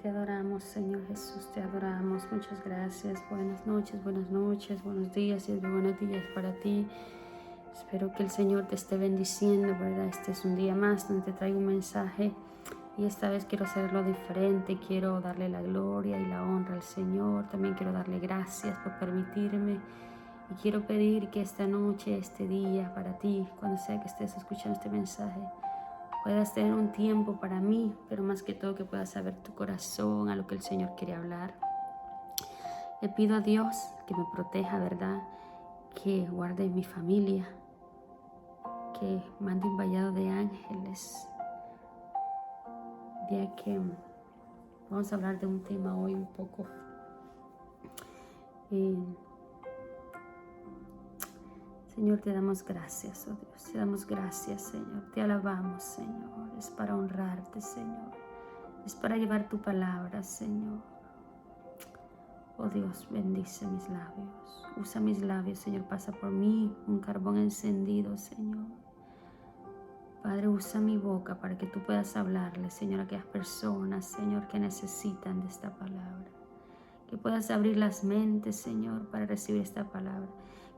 Te adoramos, Señor Jesús, te adoramos. Muchas gracias. Buenas noches, buenos días y buenos días para ti. Espero que el Señor te esté bendiciendo, ¿verdad? Este es un día más donde te traigo un mensaje y esta vez quiero hacerlo diferente. Quiero darle la gloria y la honra al Señor. También quiero darle gracias por permitirme y quiero pedir que esta noche, este día para ti, cuando sea que estés escuchando este mensaje, puedas tener un tiempo para mí, pero más que todo que puedas saber tu corazón, a lo que el Señor quiere hablar. Le pido a Dios que me proteja, ¿verdad? Que guarde mi familia, que mande un vallado de ángeles, ya que vamos a hablar de un tema hoy un poco Señor, te damos gracias, oh Dios, te damos gracias, Señor, te alabamos, Señor, es para honrarte, Señor, es para llevar tu palabra, Señor. Oh Dios, bendice mis labios, usa mis labios, Señor, pasa por mí un carbón encendido, Señor. Padre, usa mi boca para que tú puedas hablarle, Señor, a aquellas personas, Señor, que necesitan de esta palabra. Que puedas abrir las mentes, Señor, para recibir esta palabra.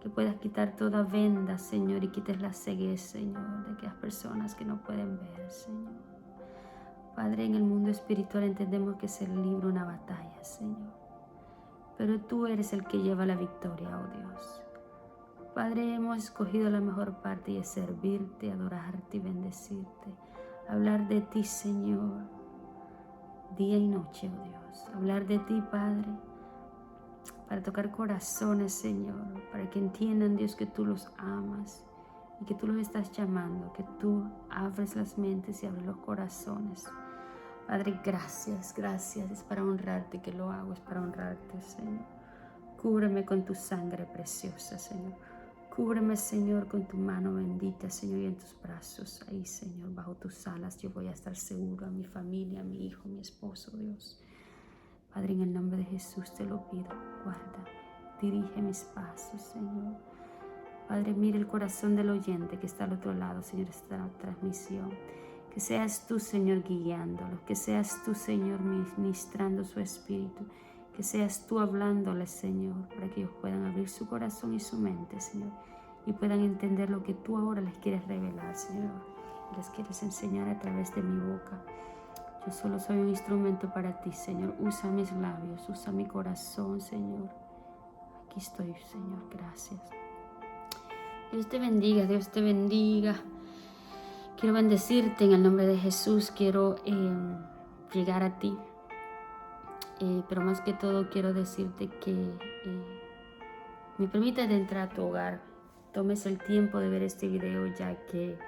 Que puedas quitar toda venda, Señor, y quites la ceguez, Señor, de aquellas personas que no pueden ver, Señor. Padre, en el mundo espiritual entendemos que se libra una batalla, Señor. Pero tú eres el que lleva la victoria, oh Dios. Padre, hemos escogido la mejor parte y es servirte, adorarte y bendecirte. Hablar de ti, Señor, día y noche, oh Dios. Hablar de ti, Padre, para tocar corazones, Señor, para que entiendan, Dios, que tú los amas y que tú los estás llamando, que tú abres las mentes y abres los corazones. Padre, gracias, gracias, es para honrarte que lo hago, es para honrarte, Señor. Cúbreme con tu sangre preciosa, Señor. Cúbreme, Señor, con tu mano bendita, Señor, y en tus brazos. Ahí, Señor, bajo tus alas yo voy a estar seguro, a mi familia, a mi hijo, a mi esposo, Dios. Padre, en el nombre de Jesús te lo pido, guarda, dirige mis pasos, Señor. Padre, mira el corazón del oyente que está al otro lado, Señor, esta transmisión. Que seas tú, Señor, guiándolo, que seas tú, Señor, ministrando su espíritu, que seas tú hablándole, Señor, para que ellos puedan abrir su corazón y su mente, Señor, y puedan entender lo que tú ahora les quieres revelar, Señor, y les quieres enseñar a través de mi boca. Yo solo soy un instrumento para ti, Señor. Usa mis labios, usa mi corazón, Señor. Aquí estoy, Señor. Gracias. Dios te bendiga, Dios te bendiga. Quiero bendecirte en el nombre de Jesús. Quiero llegar a ti. Pero más que todo quiero decirte que me permitas entrar a tu hogar. Tomes el tiempo de ver este video, ya que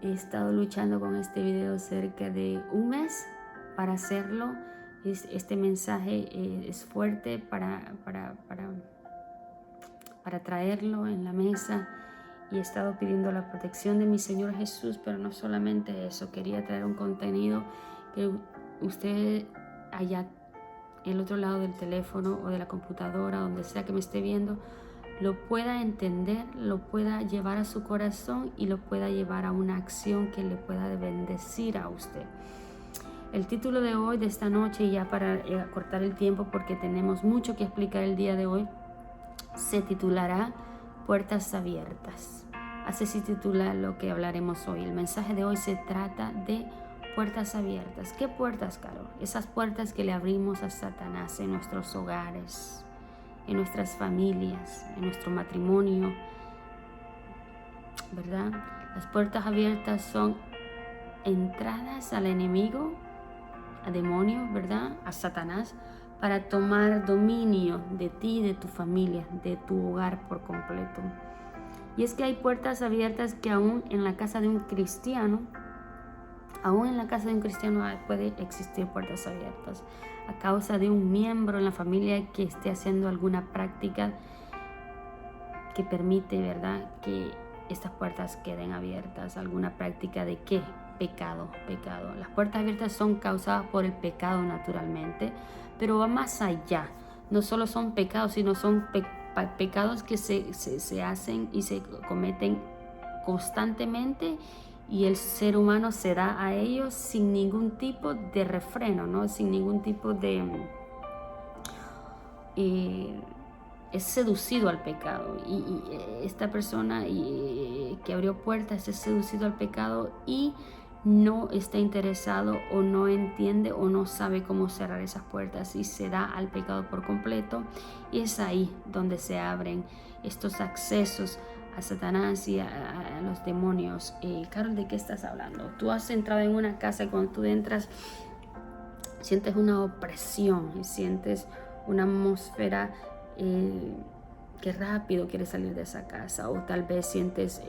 he estado luchando con este video cerca de un mes para hacerlo. Este mensaje es fuerte para traerlo en la mesa y he estado pidiendo la protección de mi Señor Jesús, pero no solamente eso, quería traer un contenido que usted allá el otro lado del teléfono o de la computadora, donde sea que me esté viendo, lo pueda entender, lo pueda llevar a su corazón y lo pueda llevar a una acción que le pueda bendecir a usted. El título de hoy, de esta noche, y ya para cortar el tiempo porque tenemos mucho que explicar el día de hoy, se titulará Puertas Abiertas. Así se titula lo que hablaremos hoy. El mensaje de hoy se trata de puertas abiertas. ¿Qué puertas, Carol? Esas puertas que le abrimos a Satanás en nuestros hogares, en nuestras familias, en nuestro matrimonio, ¿verdad? Las puertas abiertas son entradas al enemigo, a demonios, ¿verdad? A Satanás, para tomar dominio de ti, de tu familia, de tu hogar por completo. Y es que hay puertas abiertas que aún en la casa de un cristiano, puede existir puertas abiertas a causa de un miembro en la familia que esté haciendo alguna práctica que permite, ¿verdad?, que estas puertas queden abiertas. ¿Alguna práctica de qué? Pecado. Las puertas abiertas son causadas por el pecado naturalmente, pero va más allá. No solo son pecados, sino son pecados que se hacen y se cometen constantemente y el ser humano se da a ellos sin ningún tipo de refreno, ¿no? Sin ningún tipo de... es seducido al pecado y esta persona que abrió puertas es seducido al pecado y no está interesado o no entiende o no sabe cómo cerrar esas puertas y se da al pecado por completo, y es ahí donde se abren estos accesos a Satanás y a los demonios. Carol, ¿de qué estás hablando? Tú has entrado en una casa y cuando tú entras sientes una opresión y sientes una atmósfera que rápido quieres salir de esa casa, o tal vez sientes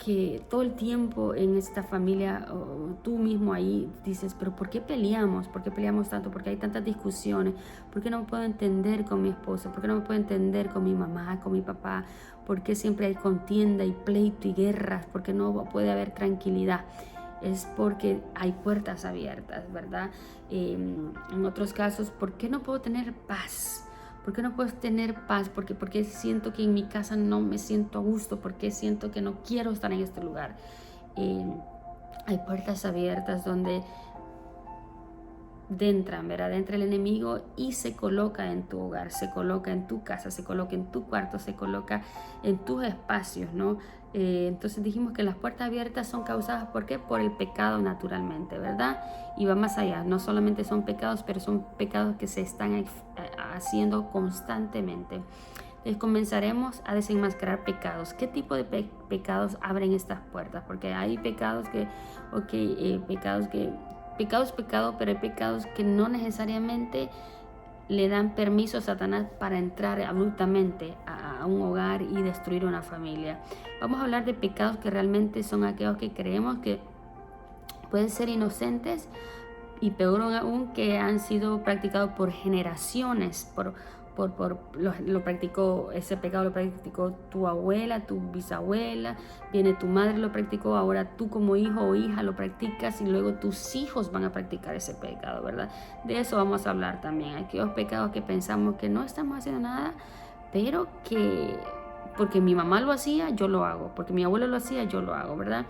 que todo el tiempo en esta familia, o tú mismo ahí dices, pero ¿por qué peleamos? ¿Por qué peleamos tanto? ¿Por qué hay tantas discusiones? ¿Por qué no me puedo entender con mi esposa? ¿Por qué no me puedo entender con mi mamá, con mi papá? ¿Por qué siempre hay contienda y pleito y guerras? ¿Por qué no puede haber tranquilidad? Es porque hay puertas abiertas, ¿verdad? En otros casos, ¿por qué no puedo tener paz? ¿Por qué no puedo tener paz? Porque siento que en mi casa no me siento a gusto, porque siento que no quiero estar en este lugar. Hay puertas abiertas donde entra el enemigo y se coloca en tu hogar, se coloca en tu casa, se coloca en tu cuarto, se coloca en tus espacios, ¿no? Entonces dijimos que las puertas abiertas son causadas, ¿por qué? Por el pecado naturalmente, ¿verdad? Y va más allá, no solamente son pecados, pero son pecados que se están haciendo constantemente. Entonces comenzaremos a desenmascarar pecados. ¿Qué tipo de pecados abren estas puertas? Porque hay pecados que, pecado es pecado, pero hay pecados que no necesariamente le dan permiso a Satanás para entrar abruptamente a un hogar y destruir una familia. Vamos a hablar de pecados que realmente son aquellos que creemos que pueden ser inocentes y peor aún que han sido practicados por generaciones, ese pecado lo practicó tu abuela, tu bisabuela, viene tu madre lo practicó, ahora tú como hijo o hija lo practicas y luego tus hijos van a practicar ese pecado, ¿verdad? De eso vamos a hablar también, aquellos pecados que pensamos que no estamos haciendo nada, pero que porque mi mamá lo hacía, yo lo hago, porque mi abuelo lo hacía, yo lo hago, ¿verdad?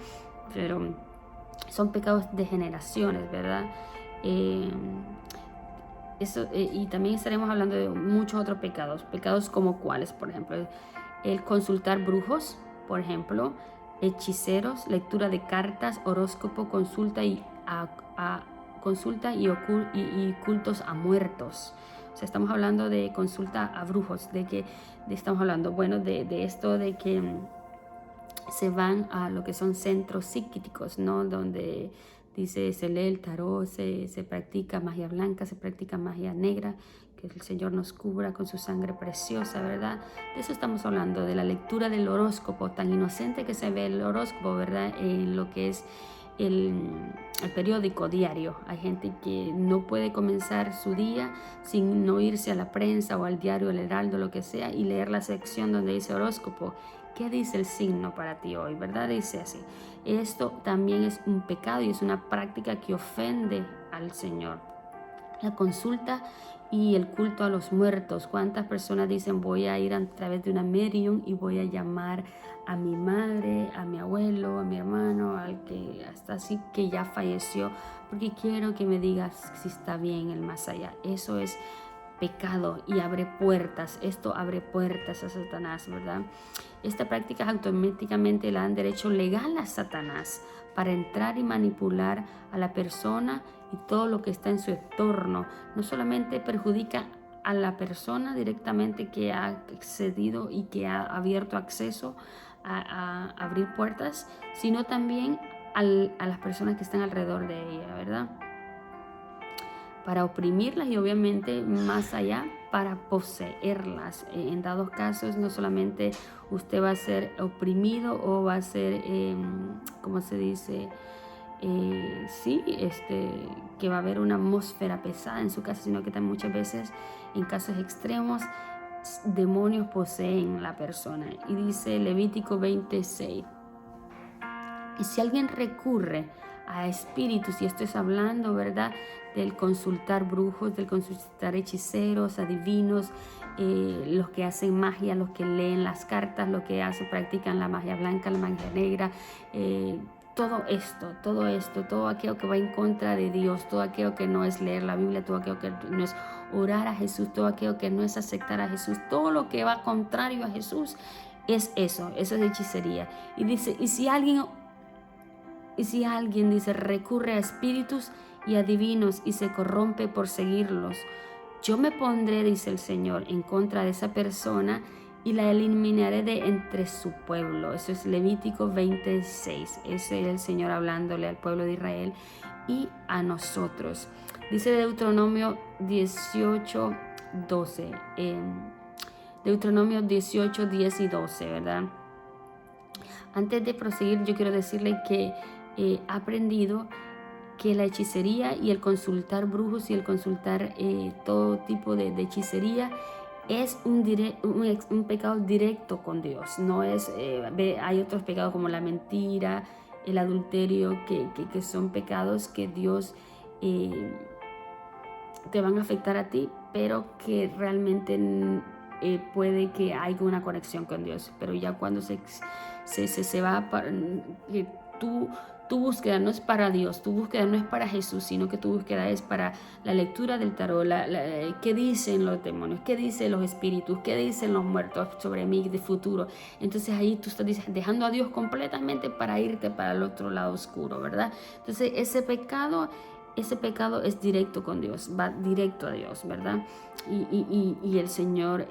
Pero son pecados de generaciones, ¿verdad? Y también estaremos hablando de muchos otros pecados como cuáles, por ejemplo, el consultar brujos, por ejemplo, hechiceros, lectura de cartas, horóscopo, consulta y cultos a muertos. O sea, estamos hablando de consulta a brujos, estamos hablando, bueno, de esto de que se van a lo que son centros psíquicos, ¿no? Donde dice, se lee el tarot, se practica magia blanca, se practica magia negra, que el Señor nos cubra con su sangre preciosa, ¿verdad? De eso estamos hablando, de la lectura del horóscopo, tan inocente que se ve el horóscopo, ¿verdad? En lo que es el periódico diario. Hay gente que no puede comenzar su día sin no irse a la prensa o al diario El Heraldo, lo que sea, y leer la sección donde dice horóscopo. ¿Qué dice el signo para ti hoy? ¿Verdad? Dice así. Esto también es un pecado y es una práctica que ofende al Señor. La consulta y el culto a los muertos. ¿Cuántas personas dicen voy a ir a través de una medium y voy a llamar a mi madre, a mi abuelo, a mi hermano, al que hasta así que ya falleció, porque quiero que me digas si está bien el más allá? Eso es pecado y abre puertas. Esto abre puertas a Satanás, ¿verdad? Esta práctica automáticamente le dan derecho legal a Satanás para entrar y manipular a la persona y todo lo que está en su entorno. No solamente perjudica a la persona directamente que ha accedido y que ha abierto acceso a abrir puertas, sino también a las personas que están alrededor de ella, ¿verdad? Para oprimirlas y obviamente más allá para poseerlas. En dados casos no solamente usted va a ser oprimido o va a ser, ¿cómo se dice? Que va a haber una atmósfera pesada en su casa, sino que también muchas veces en casos extremos demonios poseen la persona. Y dice Levítico 26, y si alguien recurre a espíritus, y esto es hablando, ¿verdad?, del consultar brujos, del consultar hechiceros, adivinos, los que hacen magia, los que leen las cartas, los que practican la magia blanca, la magia negra, todo esto, todo aquello que va en contra de Dios, todo aquello que no es leer la Biblia, todo aquello que no es orar a Jesús, todo aquello que no es aceptar a Jesús, todo lo que va contrario a Jesús es eso es hechicería. Y dice, y si alguien dice, recurre a espíritus y adivinos y se corrompe por seguirlos, yo me pondré, dice el Señor, en contra de esa persona y la eliminaré de entre su pueblo. Eso es Levítico 26. Ese es el Señor hablándole al pueblo de Israel y a nosotros. Dice Deuteronomio 18, 12. Deuteronomio 18, 10 y 12, ¿verdad? Antes de proseguir, yo quiero decirle que he aprendido que la hechicería y el consultar brujos y el consultar todo tipo de hechicería es un pecado directo con Dios. No es, hay otros pecados como la mentira, el adulterio, que son pecados que Dios te van a afectar a ti, pero que realmente puede que haya una conexión con Dios. Pero ya cuando se va para, tu búsqueda no es para Dios, tu búsqueda no es para Jesús, sino que tu búsqueda es para la lectura del tarot, qué dicen los demonios, qué dicen los espíritus, qué dicen los muertos sobre mí de futuro. Entonces ahí tú estás dejando a Dios completamente para irte para el otro lado oscuro, ¿verdad? Entonces ese pecado es directo con Dios, va directo a Dios, ¿verdad? Y el Señor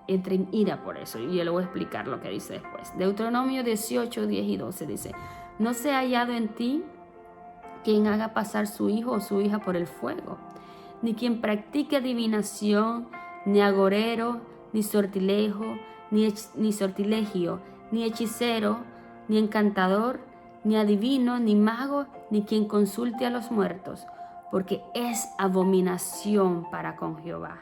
entra en ira por eso, y yo le voy a explicar lo que dice después. Deuteronomio 18, 10 y 12 dice: no se ha hallado en ti quien haga pasar su hijo o su hija por el fuego, ni quien practique adivinación, ni agorero, ni sortilegio, ni hechicero, ni encantador, ni adivino, ni mago, ni quien consulte a los muertos, porque es abominación para con Jehová.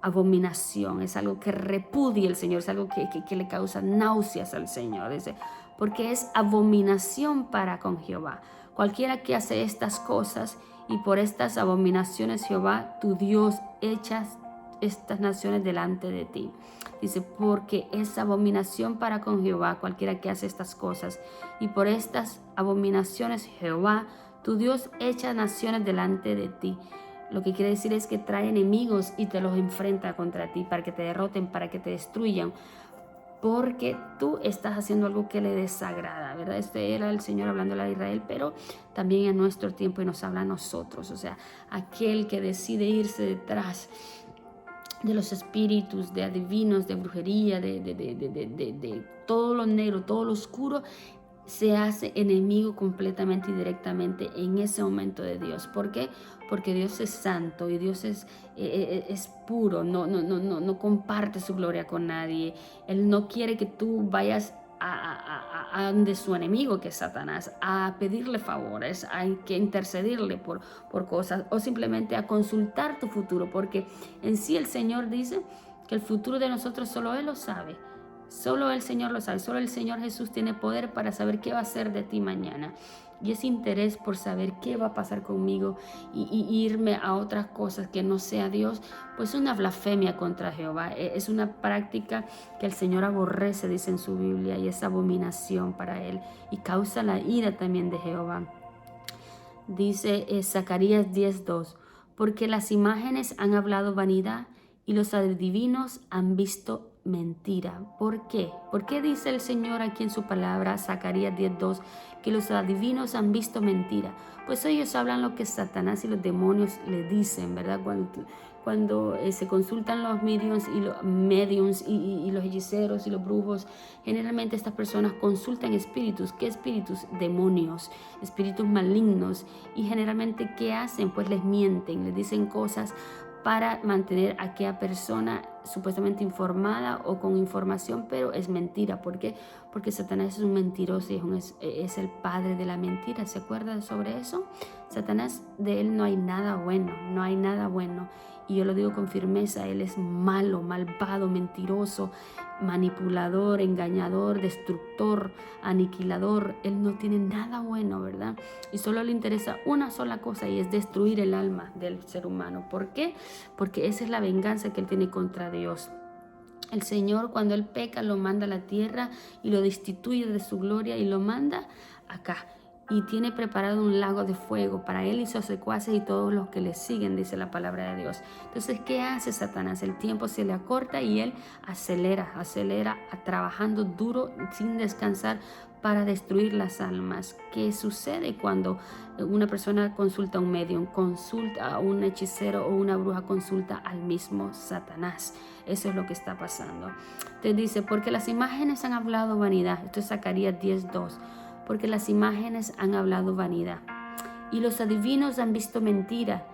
Abominación, es algo que repudia el Señor, es algo que le causa náuseas al Señor, dice, porque es abominación para con Jehová. Cualquiera que hace estas cosas, y por estas abominaciones Jehová, tu Dios, echas estas naciones delante de ti. Dice, porque es abominación para con Jehová cualquiera que hace estas cosas, y por estas abominaciones Jehová, tu Dios, echa naciones delante de ti. Lo que quiere decir es que trae enemigos y te los enfrenta contra ti para que te derroten, para que te destruyan, porque tú estás haciendo algo que le desagrada, ¿verdad? Este era el Señor hablándole a Israel, pero también en nuestro tiempo, y nos habla a nosotros. O sea, aquel que decide irse detrás de los espíritus, de adivinos, de brujería, de todo lo negro, todo lo oscuro, se hace enemigo completamente y directamente en ese momento de Dios. ¿Por qué? Porque Dios es santo y Dios es puro, no comparte su gloria con nadie. Él no quiere que tú vayas a de su enemigo, que es Satanás, a pedirle favores, hay que intercedirle por cosas, o simplemente a consultar tu futuro, porque en sí el Señor dice que el futuro de nosotros solo Él lo sabe. Solo el Señor lo sabe, solo el Señor Jesús tiene poder para saber qué va a hacer de ti mañana. Y ese interés por saber qué va a pasar conmigo y irme a otras cosas que no sea Dios, pues es una blasfemia contra Jehová. Es una práctica que el Señor aborrece, dice en su Biblia, y es abominación para Él y causa la ira también de Jehová. Dice Zacarías 10:2, porque las imágenes han hablado vanidad y los adivinos han visto mentira. ¿Por qué? ¿Por qué dice el Señor aquí en su palabra, Zacarías 10:2, que los adivinos han visto mentira? Pues ellos hablan lo que Satanás y los demonios le dicen, ¿verdad? Cuando se consultan los mediums y los hechiceros y los brujos, generalmente estas personas consultan espíritus. ¿Qué espíritus? Demonios, espíritus malignos. Y generalmente, ¿qué hacen? Pues les mienten, les dicen cosas para mantener a aquella persona supuestamente informada o con información, pero es mentira. ¿Por qué? Porque Satanás es un mentiroso y es el padre de la mentira. ¿Se acuerdan sobre eso? Satanás, de él no hay nada bueno, no hay nada bueno. Y yo lo digo con firmeza, él es malo, malvado, mentiroso, manipulador, engañador, destructor, aniquilador. Él no tiene nada bueno, ¿verdad? Y solo le interesa una sola cosa, y es destruir el alma del ser humano. ¿Por qué? Porque esa es la venganza que él tiene contra Dios. El Señor, cuando él peca, lo manda a la tierra y lo destituye de su gloria y lo manda acá. Y tiene preparado un lago de fuego para él y sus secuaces y todos los que le siguen, dice la palabra de Dios. Entonces, ¿qué hace Satanás? El tiempo se le acorta y él acelera, trabajando duro sin descansar para destruir las almas. ¿Qué sucede cuando una persona consulta a un medium, consulta a un hechicero o una bruja, consulta al mismo Satanás? Eso es lo que está pasando. Te dice, porque las imágenes han hablado vanidad. Esto es Zacarías 10:2. Porque las imágenes han hablado vanidad. Y los adivinos han visto mentira.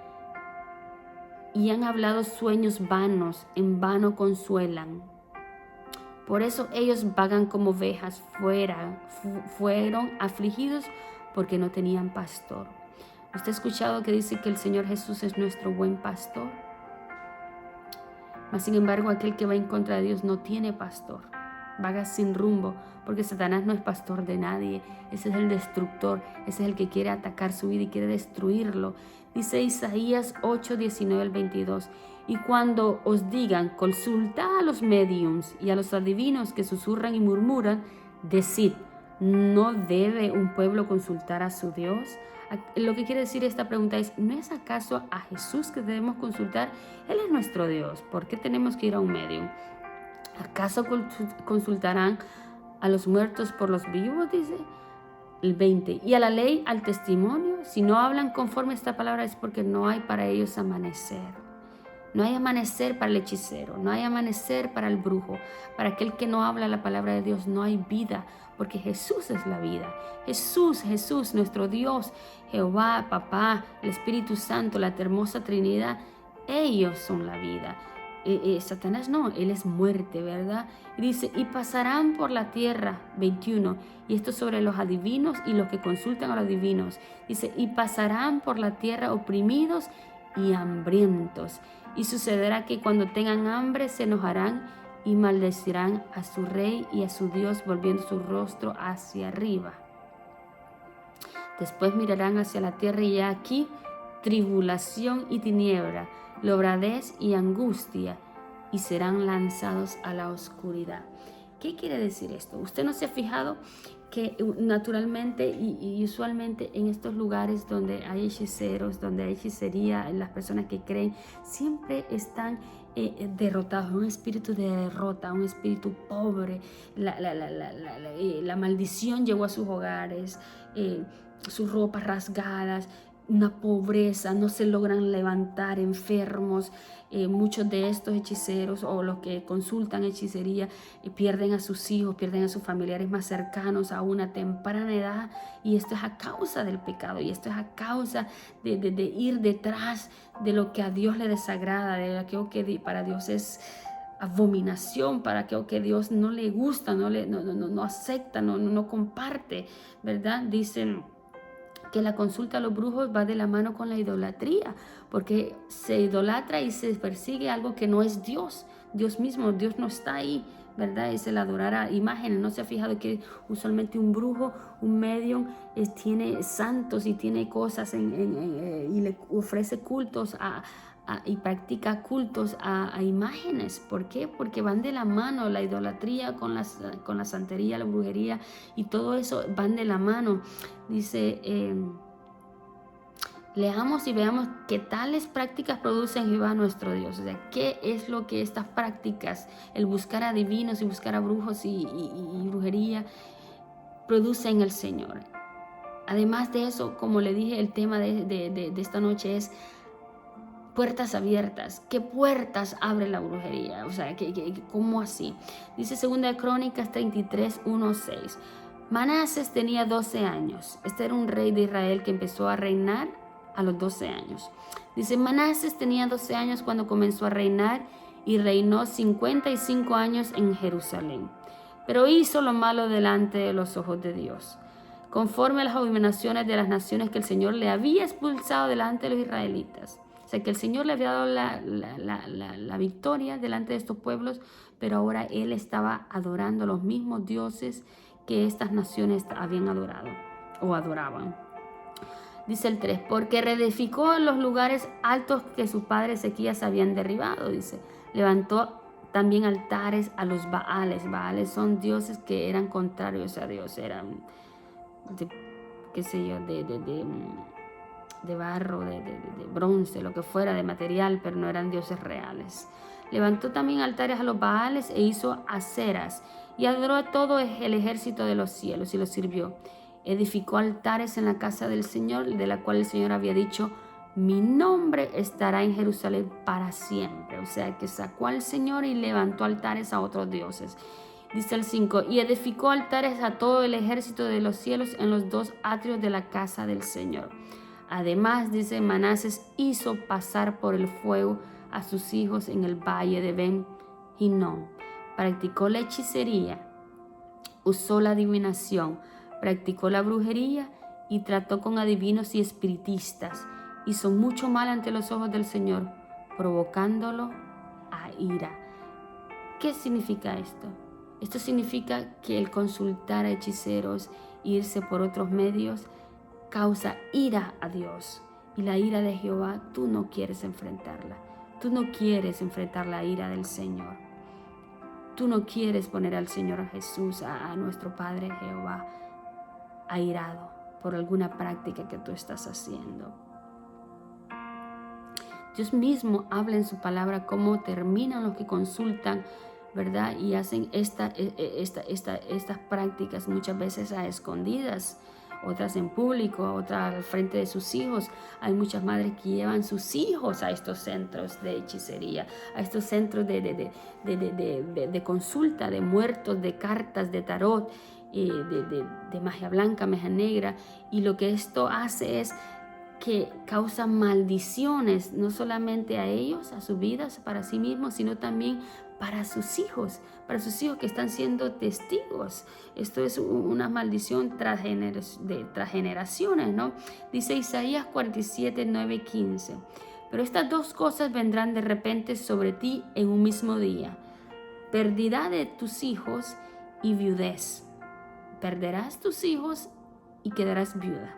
Y han hablado sueños vanos, en vano consuelan. Por eso ellos vagan como ovejas, fueron afligidos porque no tenían pastor. ¿Usted ha escuchado que dice que el Señor Jesús es nuestro buen pastor? Mas sin embargo, aquel que va en contra de Dios no tiene pastor. Vaga sin rumbo, porque Satanás no es pastor de nadie. Ese es el destructor, ese es el que quiere atacar su vida y quiere destruirlo. Dice Isaías 8:19-22. Y cuando os digan, consultad a los mediums y a los adivinos que susurran y murmuran, decid, ¿no debe un pueblo consultar a su Dios? Lo que quiere decir esta pregunta es, ¿no es acaso a Jesús que debemos consultar? Él es nuestro Dios. ¿Por qué tenemos que ir a un medium? ¿Acaso consultarán a los muertos por los vivos? Dice el 20. Y a la ley, al testimonio. Si no hablan conforme a esta palabra es porque no hay para ellos amanecer. No hay amanecer para el hechicero, no hay amanecer para el brujo. Para aquel que no habla la palabra de Dios no hay vida, porque Jesús es la vida. Jesús, nuestro Dios, Jehová, Papá, el Espíritu Santo, la hermosa Trinidad, ellos son la vida. Satanás no, él es muerte, ¿verdad? Y dice, y pasarán por la tierra, 21, y esto sobre los adivinos y los que consultan a los divinos. Dice, y pasarán por la tierra oprimidos y hambrientos. Y sucederá que cuando tengan hambre se enojarán y maldecirán a su rey y a su Dios, volviendo su rostro hacia arriba. Después mirarán hacia la tierra y aquí tribulación y tiniebla, lobradez y angustia, y serán lanzados a la oscuridad. ¿Qué quiere decir esto? ¿Usted no se ha fijado que naturalmente y usualmente en estos lugares donde hay hechiceros, donde hay hechicería, las personas que creen siempre están derrotados, un espíritu de derrota, un espíritu pobre, la maldición llegó a sus hogares, sus ropas rasgadas, una pobreza, no se logran levantar, enfermos. Muchos de estos hechiceros o los que consultan hechicería pierden a sus hijos, pierden a sus familiares más cercanos a una temprana edad, y esto es a causa del pecado, y esto es a causa de ir detrás de lo que a Dios le desagrada, de aquello que para Dios es abominación, para aquello que Dios no le gusta, no acepta, no comparte, ¿verdad? Dicen que la consulta a los brujos va de la mano con la idolatría, porque se idolatra y se persigue algo que no es Dios. Dios mismo, Dios no está ahí, ¿verdad? Es el adorar a imágenes. ¿No se ha fijado que usualmente un brujo, un medium, tiene santos y tiene cosas y le ofrece cultos y practica cultos a imágenes? ¿Por qué? Porque van de la mano. La idolatría con la santería, la brujería y todo eso van de la mano. Dice, leamos y veamos qué tales prácticas producen Jehová nuestro Dios. O sea, ¿qué es lo que estas prácticas, el buscar a divinos y buscar a brujos y brujería, produce en el Señor? Además de eso, como le dije, el tema de esta noche es puertas abiertas. ¿Qué puertas abre la brujería? O sea, ¿cómo así? Dice 2 Crónicas 33, 1, 6. Manases tenía 12 años. Este era un rey de Israel que empezó a reinar a los 12 años. Dice, Manases tenía 12 años cuando comenzó a reinar y reinó 55 años en Jerusalén. Pero hizo lo malo delante de los ojos de Dios, conforme a las abominaciones de las naciones que el Señor le había expulsado delante de los israelitas. O sea que el Señor le había dado la victoria delante de estos pueblos, pero ahora él estaba adorando los mismos dioses que estas naciones habían adorado o adoraban. Dice el 3, porque reedificó los lugares altos que su padre Ezequías habían derribado, dice. Levantó también altares a los Baales. Baales son dioses que eran contrarios a Dios, eran, qué sé yo, de barro, de bronce, lo que fuera, de material, pero no eran dioses reales. Levantó también altares a los Baales e hizo aceras y adoró a todo el ejército de los cielos y los sirvió. Edificó altares en la casa del Señor, de la cual el Señor había dicho, mi nombre estará en Jerusalén para siempre. O sea que sacó al Señor y levantó altares a otros dioses. Dice el 5, y edificó altares a todo el ejército de los cielos en los 2 atrios de la casa del Señor. Además, dice, Manases hizo pasar por el fuego a sus hijos en el valle de Ben-Hinnom. Practicó la hechicería, usó la adivinación, practicó la brujería y trató con adivinos y espiritistas. Hizo mucho mal ante los ojos del Señor, provocándolo a ira. ¿Qué significa esto? Esto significa que el consultar a hechiceros, irse por otros medios, causa ira a Dios. Y la ira de Jehová, tú no quieres enfrentarla. Tú no quieres enfrentar la ira del Señor. Tú no quieres poner al Señor Jesús, a nuestro Padre Jehová, airado por alguna práctica que tú estás haciendo. Dios mismo habla en su palabra cómo terminan los que consultan, ¿verdad? Y hacen estas prácticas muchas veces a escondidas, otras en público, otras al frente de sus hijos. Hay muchas madres que llevan sus hijos a estos centros de hechicería, a estos centros de consulta, de muertos, de cartas, de tarot, de magia blanca, magia negra. Y lo que esto hace es que causa maldiciones, no solamente a ellos, a sus vidas, para sí mismos, sino también para sus hijos que están siendo testigos. Esto es una maldición tras generaciones, ¿no? Dice Isaías 47, 9 y 15. Pero estas 2 cosas vendrán de repente sobre ti en un mismo día: pérdida de tus hijos y viudez. Perderás tus hijos y quedarás viuda.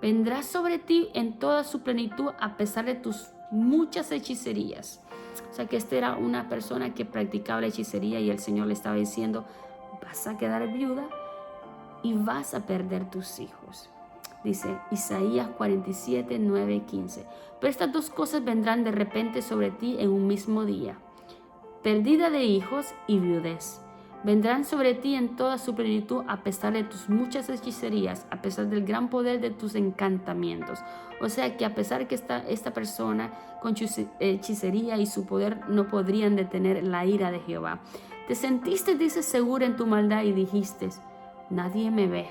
Vendrá sobre ti en toda su plenitud a pesar de tus muchas hechicerías. O sea que esta era una persona que practicaba la hechicería y el Señor le estaba diciendo, vas a quedar viuda y vas a perder tus hijos. Dice Isaías 47, 9 y 15. Pero estas 2 cosas vendrán de repente sobre ti en un mismo día: pérdida de hijos y viudez. Vendrán sobre ti en toda su plenitud a pesar de tus muchas hechicerías, a pesar del gran poder de tus encantamientos. O sea que a pesar que esta persona con su hechicería y su poder no podrían detener la ira de Jehová. Te sentiste, dice, segura en tu maldad y dijiste, nadie me ve.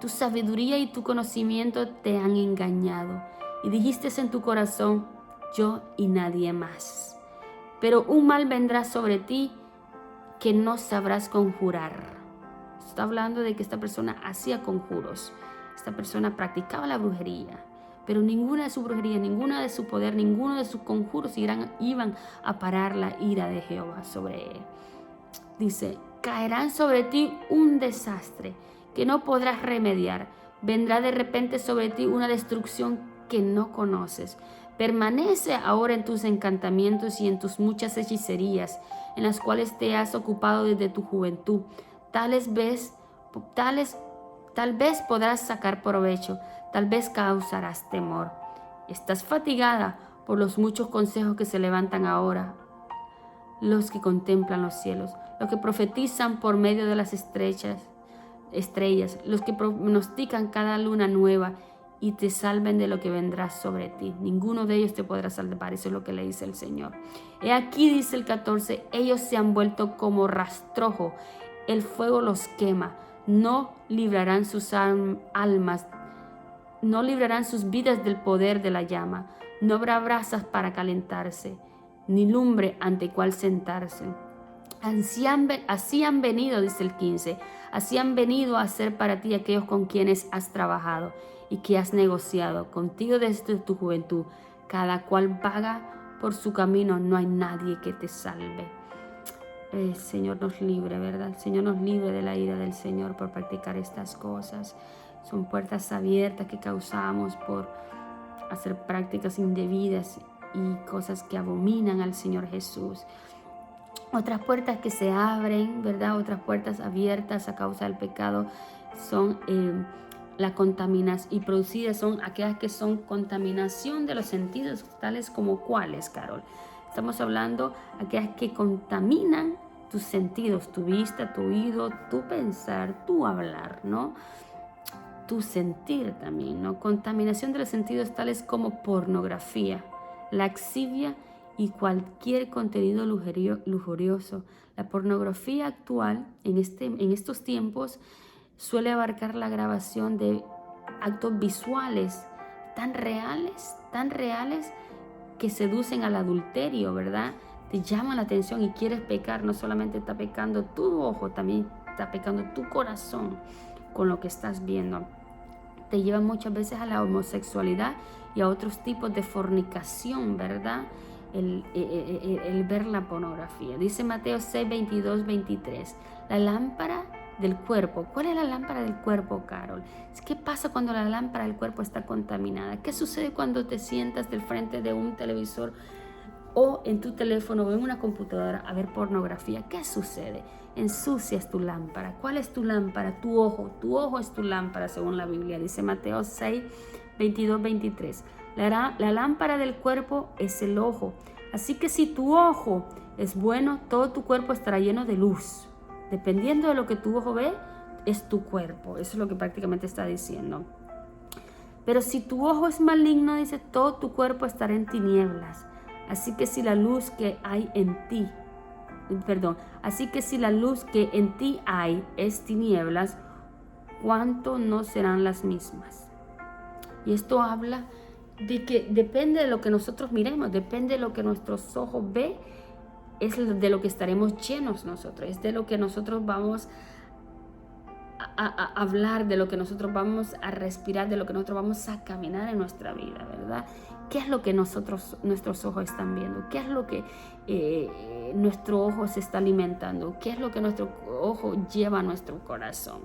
Tu sabiduría y tu conocimiento te han engañado. Y dijiste en tu corazón, yo y nadie más. Pero un mal vendrá sobre ti que no sabrás conjurar. Está hablando de que esta persona hacía conjuros. Esta persona practicaba la brujería, pero ninguna de su brujería, ninguna de su poder, ninguno de sus conjuros iban a parar la ira de Jehová sobre él. Dice, caerán sobre ti un desastre que no podrás remediar. Vendrá de repente sobre ti una destrucción que no conoces. Permanece ahora en tus encantamientos y en tus muchas hechicerías, en las cuales te has ocupado desde tu juventud. Tal vez podrás sacar provecho, tal vez causarás temor. Estás fatigada por los muchos consejos que se levantan ahora, los que contemplan los cielos, los que profetizan por medio de las estrellas, los que pronostican cada luna nueva y te salven de lo que vendrá sobre ti. Ninguno de ellos te podrá salvar. Eso es lo que le dice el Señor. He aquí, dice el 14, ellos se han vuelto como rastrojo, el fuego los quema, no librarán sus almas, no librarán sus vidas del poder de la llama, no habrá brasas para calentarse, ni lumbre ante cual sentarse. Así han venido, dice el 15, así han venido a hacer para ti aquellos con quienes has trabajado y que has negociado contigo desde tu juventud. Cada cual paga por su camino, no hay nadie que te salve. El Señor nos libre, ¿verdad? El Señor nos libre de la ira del Señor por practicar estas cosas. Son puertas abiertas que causamos por hacer prácticas indebidas y cosas que abominan al Señor Jesús. Otras puertas que se abren, ¿verdad? Otras puertas abiertas a causa del pecado son la contaminación y producidas son aquellas que son contaminación de los sentidos, tales como ¿cuáles, Carol? Estamos hablando de aquellas que contaminan tus sentidos, tu vista, tu oído, tu pensar, tu hablar, ¿no? Tu sentir también, ¿no? Contaminación de los sentidos tales como pornografía, laxivia y cualquier contenido lujurioso. La pornografía actual en estos tiempos suele abarcar la grabación de actos visuales tan reales que seducen al adulterio, ¿verdad? Te llaman la atención y quieres pecar. No solamente está pecando tu ojo, también está pecando tu corazón con lo que estás viendo. Te lleva muchas veces a la homosexualidad y a otros tipos de fornicación, ¿verdad? El ver la pornografía. Dice Mateo 6, 22, 23. La lámpara del cuerpo. ¿Cuál es la lámpara del cuerpo, Carol? ¿Qué pasa cuando la lámpara del cuerpo está contaminada? ¿Qué sucede cuando te sientas del frente de un televisor o en tu teléfono o en una computadora a ver pornografía? ¿Qué sucede? Ensucias tu lámpara. ¿Cuál es tu lámpara? Tu ojo. Tu ojo es tu lámpara, según la Biblia. Dice Mateo 6, 22, 23. La lámpara del cuerpo es el ojo. Así que si tu ojo es bueno, todo tu cuerpo estará lleno de luz. Dependiendo de lo que tu ojo ve, es tu cuerpo. Eso es lo que prácticamente está diciendo. Pero si tu ojo es maligno, dice, todo tu cuerpo estará en tinieblas. Así que si la luz que en ti hay es tinieblas, ¿cuánto no serán las mismas? Y esto habla de que depende de lo que nosotros miremos, depende de lo que nuestros ojos ven, es de lo que estaremos llenos nosotros, es de lo que nosotros vamos a hablar, de lo que nosotros vamos a respirar, de lo que nosotros vamos a caminar en nuestra vida, ¿verdad? ¿Qué es lo que nuestros ojos están viendo? ¿Qué es lo que nuestro ojo se está alimentando? ¿Qué es lo que nuestro ojo lleva a nuestro corazón?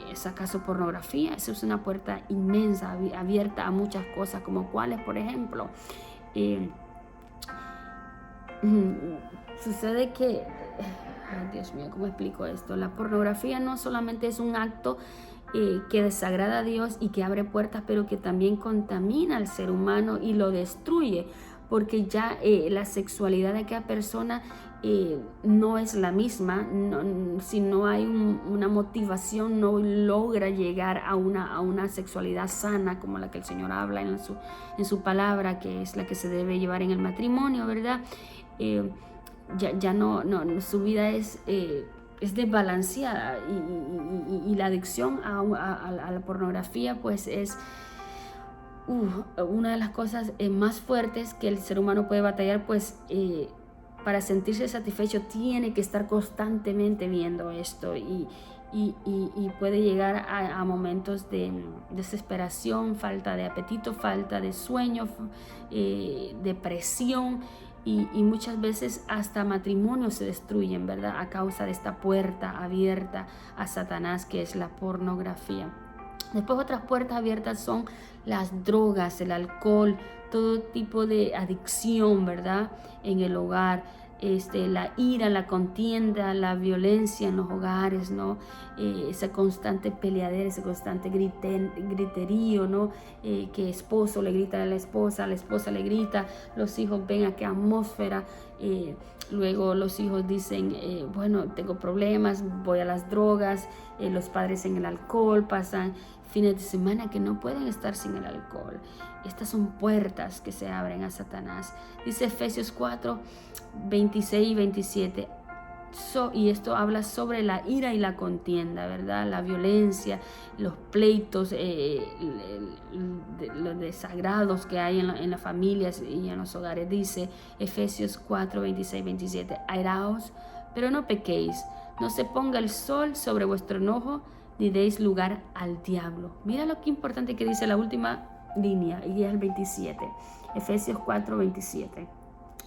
¿Es acaso pornografía? Eso es una puerta inmensa, abierta a muchas cosas, como cuáles, por ejemplo. Sucede que, ay Dios mío, ¿cómo explico esto? La pornografía no solamente es un acto que desagrada a Dios y que abre puertas, pero que también contamina al ser humano y lo destruye, porque ya la sexualidad de cada persona no es la misma. Si no hay una motivación, no logra llegar a una sexualidad sana como la que el Señor habla en su palabra, que es la que se debe llevar en el matrimonio, ¿verdad? Ya no, su vida es desbalanceada y la adicción a la pornografía pues es una de las cosas más fuertes que el ser humano puede batallar, pues para sentirse satisfecho tiene que estar constantemente viendo esto y puede llegar a momentos de desesperación, falta de apetito, falta de sueño, depresión. Y muchas veces hasta matrimonios se destruyen, ¿verdad? A causa de esta puerta abierta a Satanás, que es la pornografía. Después otras puertas abiertas son las drogas, el alcohol, todo tipo de adicción, ¿verdad? En el hogar. La ira, la contienda, la violencia en los hogares, ¿no? Esa constante peleadera, ese constante griterío, ¿no? Que esposo le grita a la esposa le grita, los hijos ven a qué atmósfera, luego los hijos dicen, bueno, tengo problemas, voy a las drogas, los padres en el alcohol, pasan fines de semana que no pueden estar sin el alcohol. Estas son puertas que se abren a Satanás. Dice Efesios 4, 26 y 27. Y esto habla sobre la ira y la contienda, ¿verdad? La violencia, los pleitos, los desagrados que hay en las familias y en los hogares. Dice Efesios 4, 26 y 27. Airaos, pero no pequéis. No se ponga el sol sobre vuestro enojo, ni deis lugar al diablo. Mira lo que importante que dice la última línea, y es el 27. Efesios 4, 27.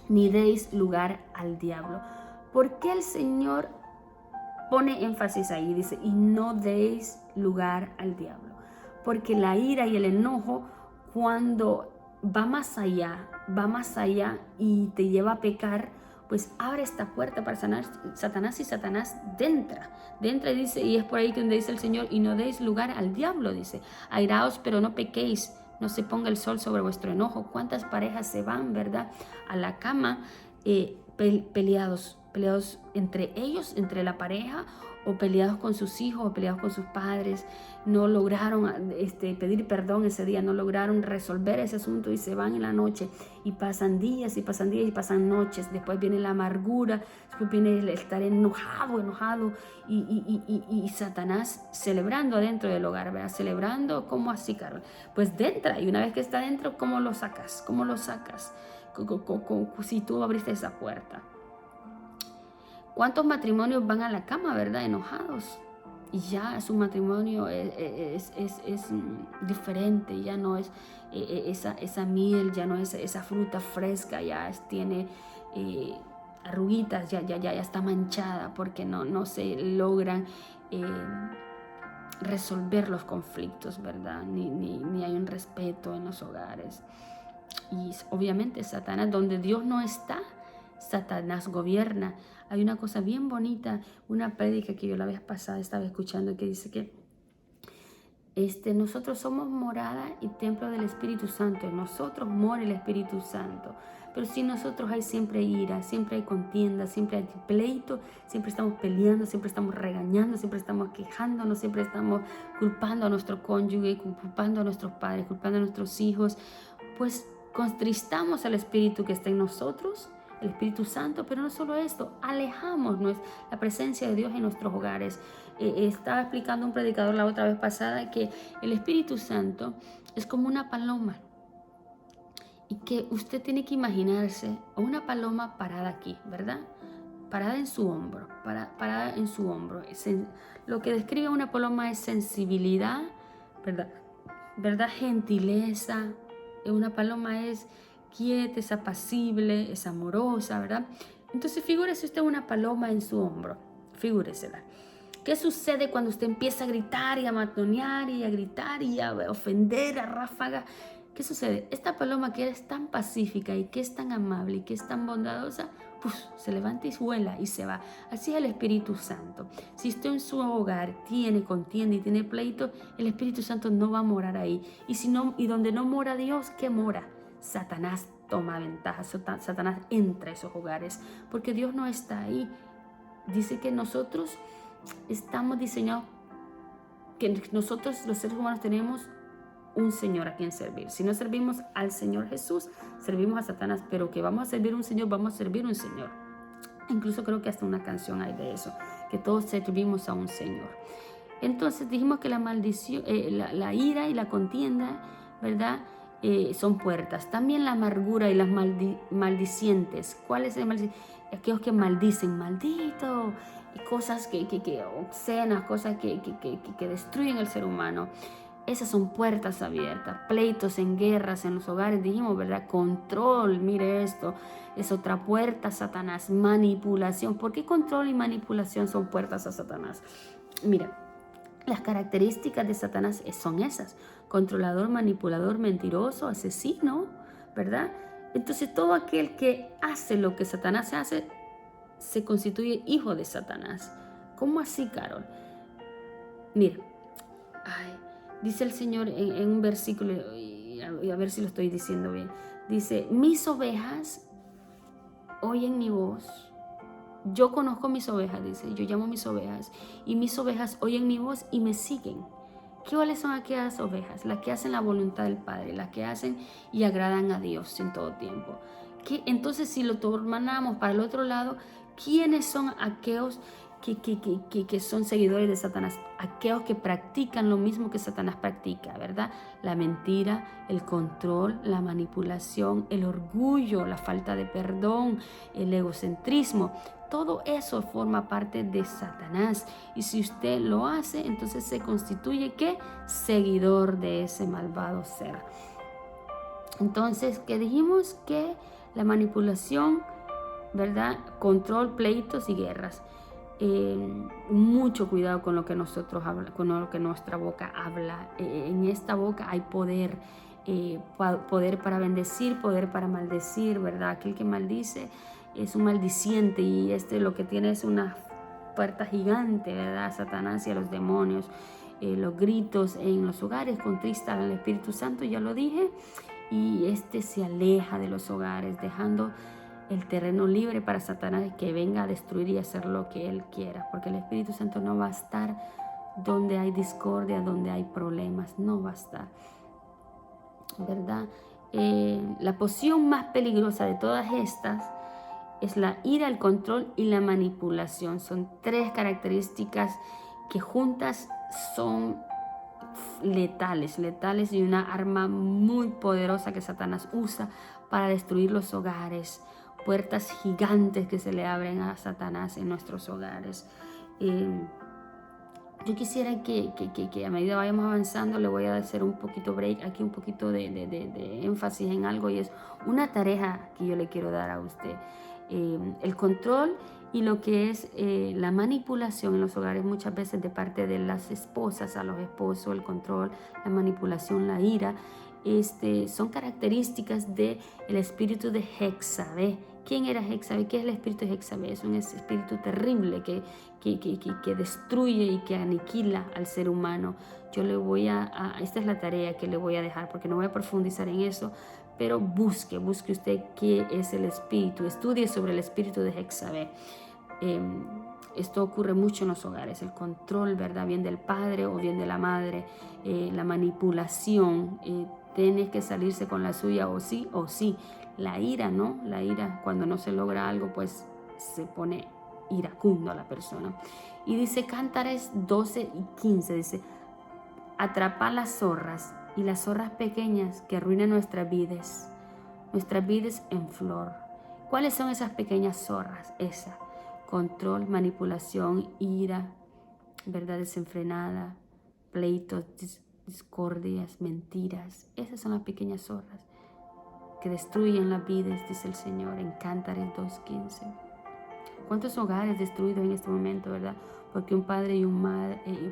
Ni deis lugar al diablo. ¿Por qué el Señor pone énfasis ahí? Dice, y no deis lugar al diablo. Porque la ira y el enojo, cuando va más allá y te lleva a pecar, pues abre esta puerta para Satanás, y Satanás entra y dice, y es por ahí donde dice el Señor, y no deis lugar al diablo, dice, airaos pero no pequéis, no se ponga el sol sobre vuestro enojo. ¿Cuántas parejas se van, verdad, a la cama peleados entre ellos, entre la pareja, o peleados con sus hijos, o peleados con sus padres? No lograron pedir perdón ese día, no lograron resolver ese asunto, y se van en la noche, y pasan días y pasan días y pasan noches. Después viene la amargura, después viene el estar enojado y Satanás celebrando adentro del hogar, ¿verdad? Celebrando. ¿Cómo así, Carol? Pues dentro, y una vez que está dentro, ¿cómo lo sacas? Si tú abriste esa puerta. ¿Cuántos matrimonios van a la cama, verdad, enojados? Y ya su matrimonio es diferente, ya no es esa miel, ya no es esa fruta fresca, ya tiene arruguitas, ya está manchada, porque no se logran resolver los conflictos, ¿verdad? Ni hay un respeto en los hogares. Y obviamente Satanás, donde Dios no está, Satanás gobierna. Hay una cosa bien bonita, una prédica que yo la vez pasada estaba escuchando, que dice que nosotros somos morada y templo del Espíritu Santo. En nosotros mora el Espíritu Santo. Pero sin nosotros hay siempre ira, siempre hay contienda, siempre hay pleito, siempre estamos peleando, siempre estamos regañando, siempre estamos quejándonos, siempre estamos culpando a nuestro cónyuge, culpando a nuestros padres, culpando a nuestros hijos. Pues contristamos al Espíritu que está en nosotros, el Espíritu Santo, pero no solo esto, alejamos la presencia de Dios en nuestros hogares. Estaba explicando un predicador la otra vez pasada que el Espíritu Santo es como una paloma, y que usted tiene que imaginarse a una paloma parada aquí, ¿verdad? Parada en su hombro, parada en su hombro. Lo que describe una paloma es sensibilidad, ¿verdad? Gentileza. Una paloma es quieta, es apacible, es amorosa, ¿verdad? Entonces figúrese usted una paloma en su hombro, figúresela. ¿Qué sucede cuando usted empieza a gritar y a matonear y a gritar y a ofender a ráfaga? ¿Qué sucede? Esta paloma, que es tan pacífica y que es tan amable y que es tan bondadosa, se levanta y vuela y se va. Así es el Espíritu Santo. Si usted en su hogar tiene contienda y tiene pleito, el Espíritu Santo no va a morar ahí. Y donde no mora Dios, ¿qué mora? Satanás toma ventaja, Satanás entra a esos hogares, porque Dios no está ahí. Dice que nosotros estamos diseñados, que nosotros los seres humanos tenemos un Señor a quien servir. Si no servimos al Señor Jesús, servimos a Satanás, pero que vamos a servir a un Señor, vamos a servir a un Señor. Incluso creo que hasta una canción hay de eso, que todos servimos a un Señor. Entonces dijimos que la maldición, la ira y la contienda, ¿verdad? Son puertas. También la amargura y las maldicientes. ¿Cuáles son aquellos que maldicen? Maldito. Y cosas que obscenas, cosas que destruyen al ser humano. Esas son puertas abiertas. Pleitos en guerras en los hogares, dijimos, ¿verdad? Control, mire esto, es otra puerta a Satanás. Manipulación. ¿Por qué control y manipulación son puertas a Satanás? Mira, las características de Satanás son esas: controlador, manipulador, mentiroso, asesino, ¿verdad? Entonces todo aquel que hace lo que Satanás hace se constituye hijo de Satanás. ¿Cómo así, Carol? Mira, dice el Señor en un versículo, y a ver si lo estoy diciendo bien. Dice, mis ovejas oyen mi voz. Yo conozco mis ovejas, dice, yo llamo mis ovejas, y mis ovejas oyen mi voz y me siguen. ¿Cuáles son aquellas ovejas? Las que hacen la voluntad del Padre, las que hacen y agradan a Dios en todo tiempo. Entonces, si lo tornamos para el otro lado, ¿quiénes son aquellos que son seguidores de Satanás? Aquellos que practican lo mismo que Satanás practica, ¿verdad? La mentira, el control, la manipulación, el orgullo, la falta de perdón, el egocentrismo. Todo eso forma parte de Satanás. Y si usted lo hace, entonces se constituye, ¿qué? Seguidor de ese malvado ser. Entonces, que dijimos que la manipulación, ¿verdad? Control, pleitos y guerras. Mucho cuidado con lo que nosotros hablamos, con lo que nuestra boca habla. En esta boca hay poder, poder para bendecir, poder para maldecir, ¿verdad? Aquel que maldice es un maldiciente y lo que tiene es una puerta gigante, ¿verdad? A Satanás y a los demonios. Los gritos en los hogares contristan al Espíritu Santo, ya lo dije, y se aleja de los hogares, dejando el terreno libre para Satanás que venga a destruir y hacer lo que él quiera, porque el Espíritu Santo no va a estar donde hay discordia, donde hay problemas, no va a estar, ¿verdad? La poción más peligrosa de todas estas es la ira, el control y la manipulación. Son 3 características que juntas son letales y una arma muy poderosa que Satanás usa para destruir los hogares, puertas gigantes que se le abren a Satanás en nuestros hogares. Yo quisiera que a medida vayamos avanzando, le voy a hacer un poquito break aquí, un poquito de énfasis en algo, y es una tarea que yo le quiero dar a usted. El control y lo que es la manipulación en los hogares, muchas veces de parte de las esposas a los esposos, el control, la manipulación, la ira, son características del espíritu de Jezabel. ¿Quién era Jezabel? ¿Qué es el espíritu de Jezabel? Es un espíritu terrible que destruye y que aniquila al ser humano. Yo le voy esta es la tarea que le voy a dejar, porque no voy a profundizar en eso, pero busque usted qué es el espíritu, estudie sobre el espíritu de Jezabel. Esto ocurre mucho en los hogares, el control, ¿verdad? Bien del padre o bien de la madre, la manipulación, tiene que salirse con la suya o sí. La ira, ¿no? La ira, cuando no se logra algo, pues se pone iracundo a la persona. Y dice Cántares 12:15, dice: atrapa las zorras y las zorras pequeñas que arruinan nuestras vidas en flor. ¿Cuáles son esas pequeñas zorras? Control, manipulación, ira, verdad desenfrenada, pleitos, discordias, mentiras. Esas son las pequeñas zorras que destruyen las vidas, dice el Señor en Cántares 2:15. ¿Cuántos hogares destruidos en este momento, verdad? Porque un padre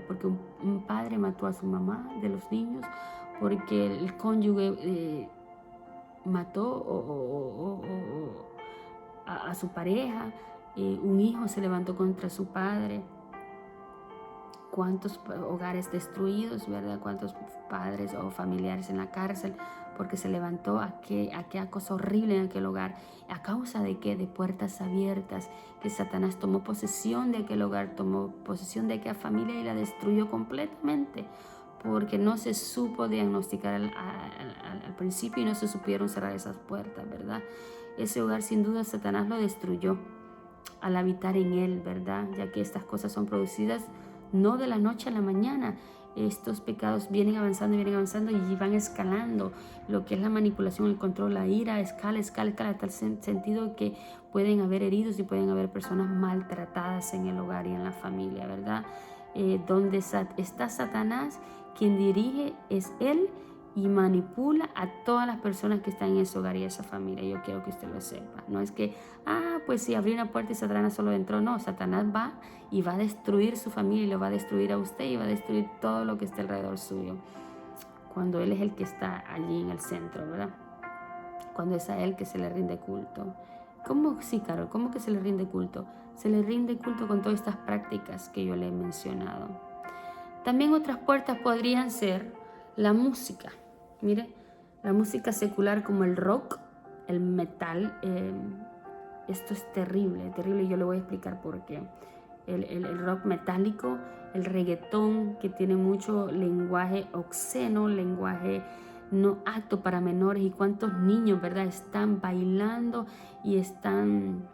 porque un padre mató a su mamá de los niños, porque el cónyuge mató a su pareja, un hijo se levantó contra su padre. Cuántos hogares destruidos, ¿verdad? Cuántos padres o familiares en la cárcel porque se levantó aquella cosa horrible en aquel hogar. ¿A causa de qué? De puertas abiertas, que Satanás tomó posesión de aquel hogar, tomó posesión de aquella familia y la destruyó completamente, porque no se supo diagnosticar al principio y no se supieron cerrar esas puertas, ¿verdad? Ese hogar sin duda Satanás lo destruyó al habitar en él, ¿verdad? Ya que estas cosas son producidas no de la noche a la mañana. Estos pecados vienen avanzando y van escalando. Lo que es la manipulación, el control, la ira, escala a tal sentido que pueden haber heridos y pueden haber personas maltratadas en el hogar y en la familia, ¿verdad? Donde está Satanás, quien dirige es él y manipula a todas las personas que están en ese hogar y esa familia. Yo quiero que usted lo sepa. No es que, pues si abrió una puerta y Satanás solo entró. No, Satanás va y va a destruir su familia y lo va a destruir a usted y va a destruir todo lo que está alrededor suyo. Cuando él es el que está allí en el centro, ¿verdad? Cuando es a él que se le rinde culto. ¿Cómo sí, Carol? ¿Cómo que se le rinde culto? Se le rinde culto con todas estas prácticas que yo le he mencionado. También otras puertas podrían ser la música. Mire, la música secular como el rock, el metal, esto es terrible, y yo le voy a explicar por qué. El rock metálico, el reggaetón, que tiene mucho lenguaje obsceno, lenguaje no apto para menores, y cuántos niños, ¿verdad?, están bailando y están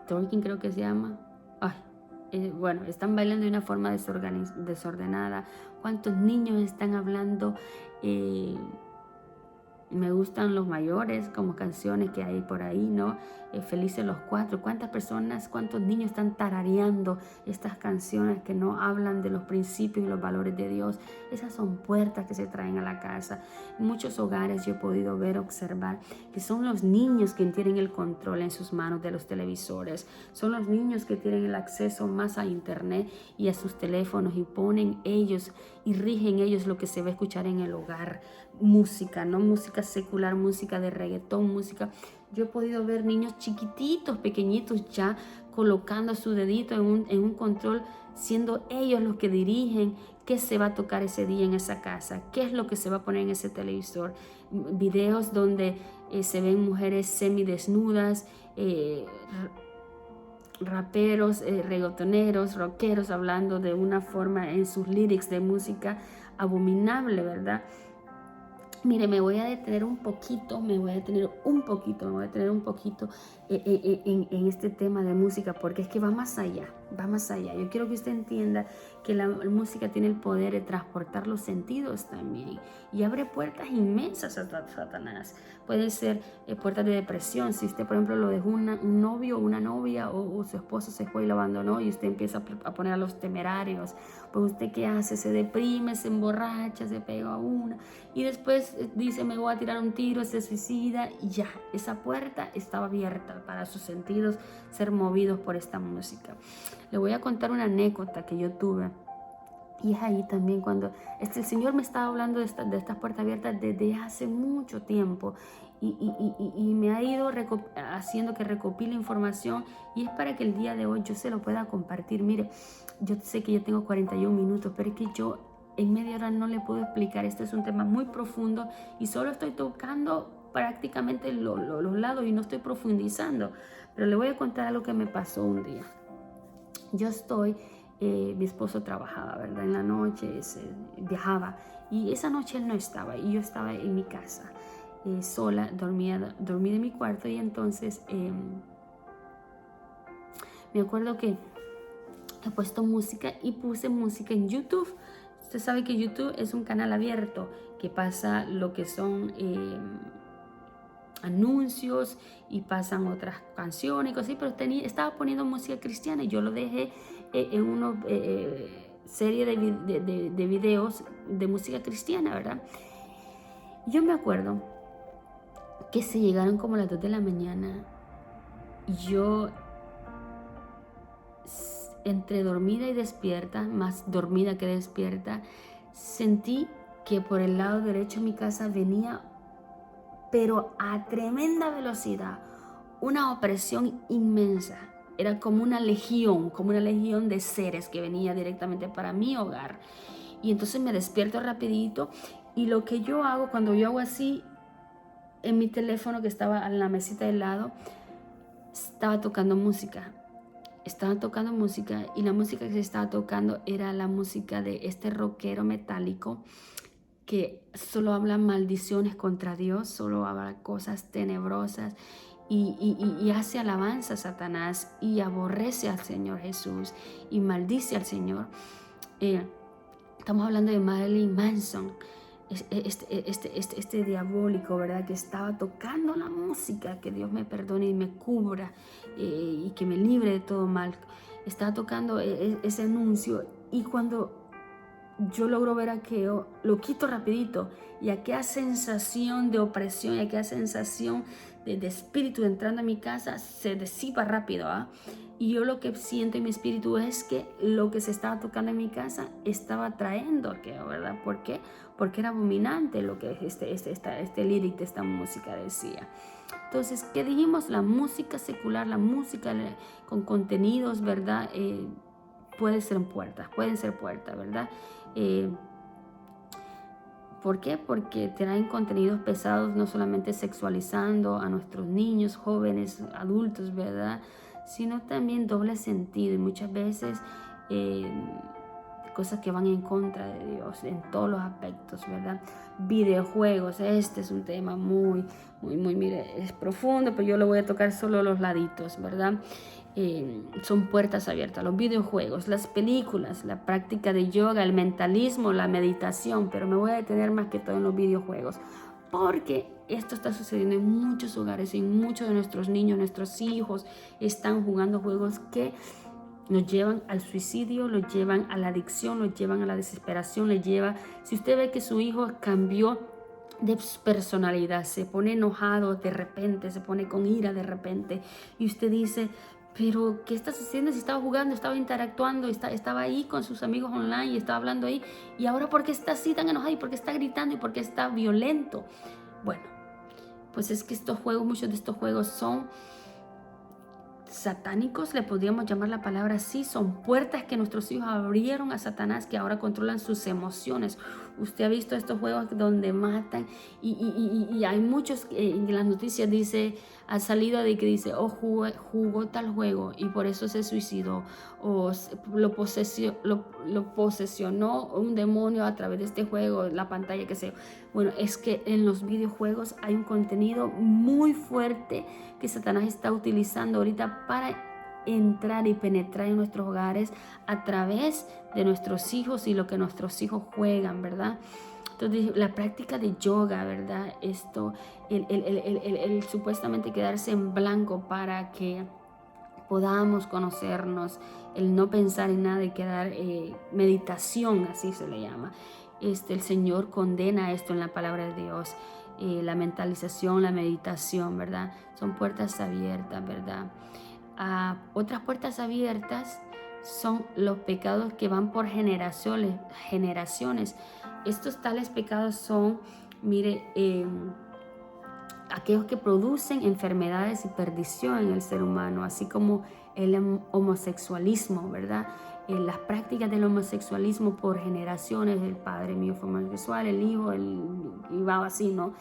twerking, creo que se llama. Bueno, están bailando de una forma desordenada. ¿Cuántos niños están hablando Me gustan los mayores, como canciones que hay por ahí, ¿no? Felices los Cuatro. ¿Cuántas personas, cuántos niños están tarareando estas canciones que no hablan de los principios y los valores de Dios? Esas son puertas que se traen a la casa. En muchos hogares yo he podido ver, observar, que son los niños que tienen el control en sus manos de los televisores. Son los niños que tienen el acceso más a internet y a sus teléfonos, y ponen ellos y rigen ellos lo que se va a escuchar en el hogar. Música, no música secular, música de reggaetón, música. Yo he podido ver niños chiquititos, pequeñitos, ya colocando su dedito en un control, siendo ellos los que dirigen qué se va a tocar ese día en esa casa, qué es lo que se va a poner en ese televisor. Videos donde se ven mujeres semidesnudas, raperos, reggaetoneros, rockeros, hablando de una forma en sus lyrics de música abominable, ¿verdad? Mire, me voy a detener un poquito en este tema de música, porque es que va más allá. Yo quiero que usted entienda que la música tiene el poder de transportar los sentidos también, y abre puertas inmensas a Satanás. Puede ser puertas de depresión. Si usted, por ejemplo, lo dejó un novio o una novia, o su esposo se fue y lo abandonó, y usted empieza a poner a los temerarios, pues usted ¿qué hace? Se deprime, se emborracha, se pega a una, y después dice me voy a tirar un tiro, se suicida, y ya, esa puerta estaba abierta para sus sentidos ser movidos por esta música. Le voy a contar una anécdota que yo tuve, y es ahí también cuando el Señor me estaba hablando de estas puertas abiertas desde hace mucho tiempo, y me ha ido haciendo que recopile información, y es para que el día de hoy yo se lo pueda compartir. Mire, yo sé que yo tengo 41 minutos, pero es que yo en media hora no le puedo explicar. Este es un tema muy profundo y solo estoy tocando prácticamente los lados y no estoy profundizando. Pero le voy a contar algo que me pasó un día. Yo mi esposo trabajaba, ¿verdad? En la noche viajaba, y esa noche él no estaba, y yo estaba en mi casa sola, dormí en mi cuarto, y entonces me acuerdo que he puesto música y puse música en YouTube. Usted sabe que YouTube es un canal abierto que pasa lo que son anuncios, y pasan otras canciones y cosas así, pero estaba poniendo música cristiana, y yo lo dejé en una serie de videos de música cristiana, ¿verdad? Yo me acuerdo que se llegaron como las 2 de la mañana, y yo, entre dormida y despierta, más dormida que despierta, sentí que por el lado derecho de mi casa venía, pero a tremenda velocidad, una opresión inmensa. Era como una legión de seres que venía directamente para mi hogar. Y entonces me despierto rapidito, y lo que yo hago cuando yo hago así, en mi teléfono que estaba en la mesita del lado, estaba tocando música, y la música que se estaba tocando era la música de este rockero metálico que solo habla maldiciones contra Dios, solo habla cosas tenebrosas, y hace alabanza a Satanás, y aborrece al Señor Jesús, y maldice al Señor. Estamos hablando de Marilyn Manson, este diabólico, ¿verdad? Que estaba tocando la música. Que Dios me perdone y me cubra, y que me libre de todo mal. Estaba tocando ese anuncio, y cuando yo logro ver aquello, lo quito rapidito, y aquella sensación de opresión, y aquella sensación de espíritu entrando a mi casa se disipa rápido, ¿ah? Y yo lo que siento en mi espíritu es que lo que se estaba tocando en mi casa estaba trayendo aquello, ¿verdad? ¿Por qué? Porque era abominante lo que este lyric de esta música decía. Entonces, ¿qué dijimos? La música secular, la música con contenidos, ¿verdad? Pueden ser puertas, ¿verdad? ¿Por qué? Porque traen contenidos pesados, no solamente sexualizando a nuestros niños, jóvenes, adultos, ¿verdad? Sino también doble sentido, y muchas veces cosas que van en contra de Dios en todos los aspectos, ¿verdad? Videojuegos, este es un tema muy, mire, es profundo, pero yo lo voy a tocar solo los laditos, ¿verdad? Son puertas abiertas, los videojuegos, las películas, la práctica de yoga, el mentalismo, la meditación, pero me voy a detener más que todo en los videojuegos. porque esto está sucediendo en muchos hogares, en muchos de nuestros niños, nuestros hijos están jugando juegos que nos llevan al suicidio, los llevan a la adicción, los llevan a la desesperación, les lleva, si usted ve que su hijo cambió de personalidad, se pone enojado de repente, se pone con ira de repente, y usted dice, pero ¿qué estás haciendo? Si estaba jugando, estaba interactuando, estaba ahí con sus amigos online y estaba hablando ahí, y ahora ¿por qué está así tan enojado? ¿Y por qué está gritando? ¿Y por qué está violento? Bueno, pues es que estos juegos, muchos de estos juegos son satánicos, le podríamos llamar la palabra así, son puertas que nuestros hijos abrieron a Satanás, que ahora controlan sus emociones. Usted ha visto estos juegos donde matan y hay muchos, en las noticias dice, ha salido de que dice, oh, jugó tal juego y por eso se suicidó, o lo posesionó un demonio a través de este juego, la pantalla, que sea. Bueno, es que en los videojuegos hay un contenido muy fuerte que Satanás está utilizando ahorita para entrar y penetrar en nuestros hogares a través de nuestros hijos y lo que nuestros hijos juegan, ¿verdad? Entonces, la práctica de yoga, ¿verdad? Esto, el supuestamente quedarse en blanco para que podamos conocernos, el no pensar en nada y quedar meditación, así se le llama. El Señor condena esto en la palabra de Dios. La mentalización, la meditación, ¿verdad? Son puertas abiertas, ¿verdad? Otras puertas abiertas son los pecados que van por generaciones. Estos tales pecados son, mire, aquellos que producen enfermedades y perdición en el ser humano, así como el homosexualismo, ¿verdad? Las prácticas del homosexualismo por generaciones, el padre mío fue homosexual, el hijo, y va así, ¿no?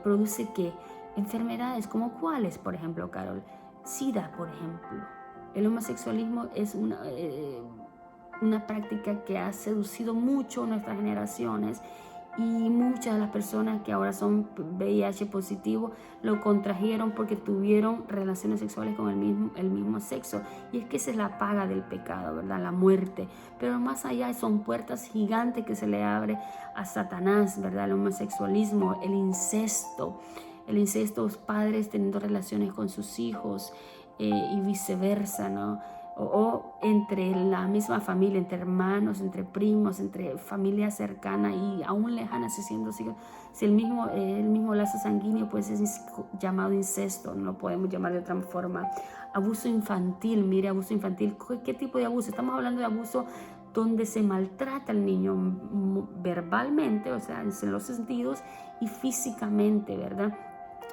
Produce que enfermedades como cuáles, por ejemplo, Carol, SIDA, por ejemplo. El homosexualismo es una práctica que ha seducido mucho a nuestras generaciones, y muchas de las personas que ahora son VIH positivo lo contrajeron porque tuvieron relaciones sexuales con el mismo sexo, y es que esa es la paga del pecado, ¿verdad? La muerte. Pero más allá son puertas gigantes que se le abre a Satanás, ¿verdad? El homosexualismo, el incesto, los padres teniendo relaciones con sus hijos, y viceversa, ¿no? O entre la misma familia, entre hermanos, entre primos, entre familia cercana y aún lejana, si el mismo lazo sanguíneo, pues es llamado incesto, no lo podemos llamar de otra forma. Abuso infantil, mire, abuso infantil, ¿qué tipo de abuso? Estamos hablando de abuso donde se maltrata al niño verbalmente, o sea, en los sentidos, y físicamente, ¿verdad?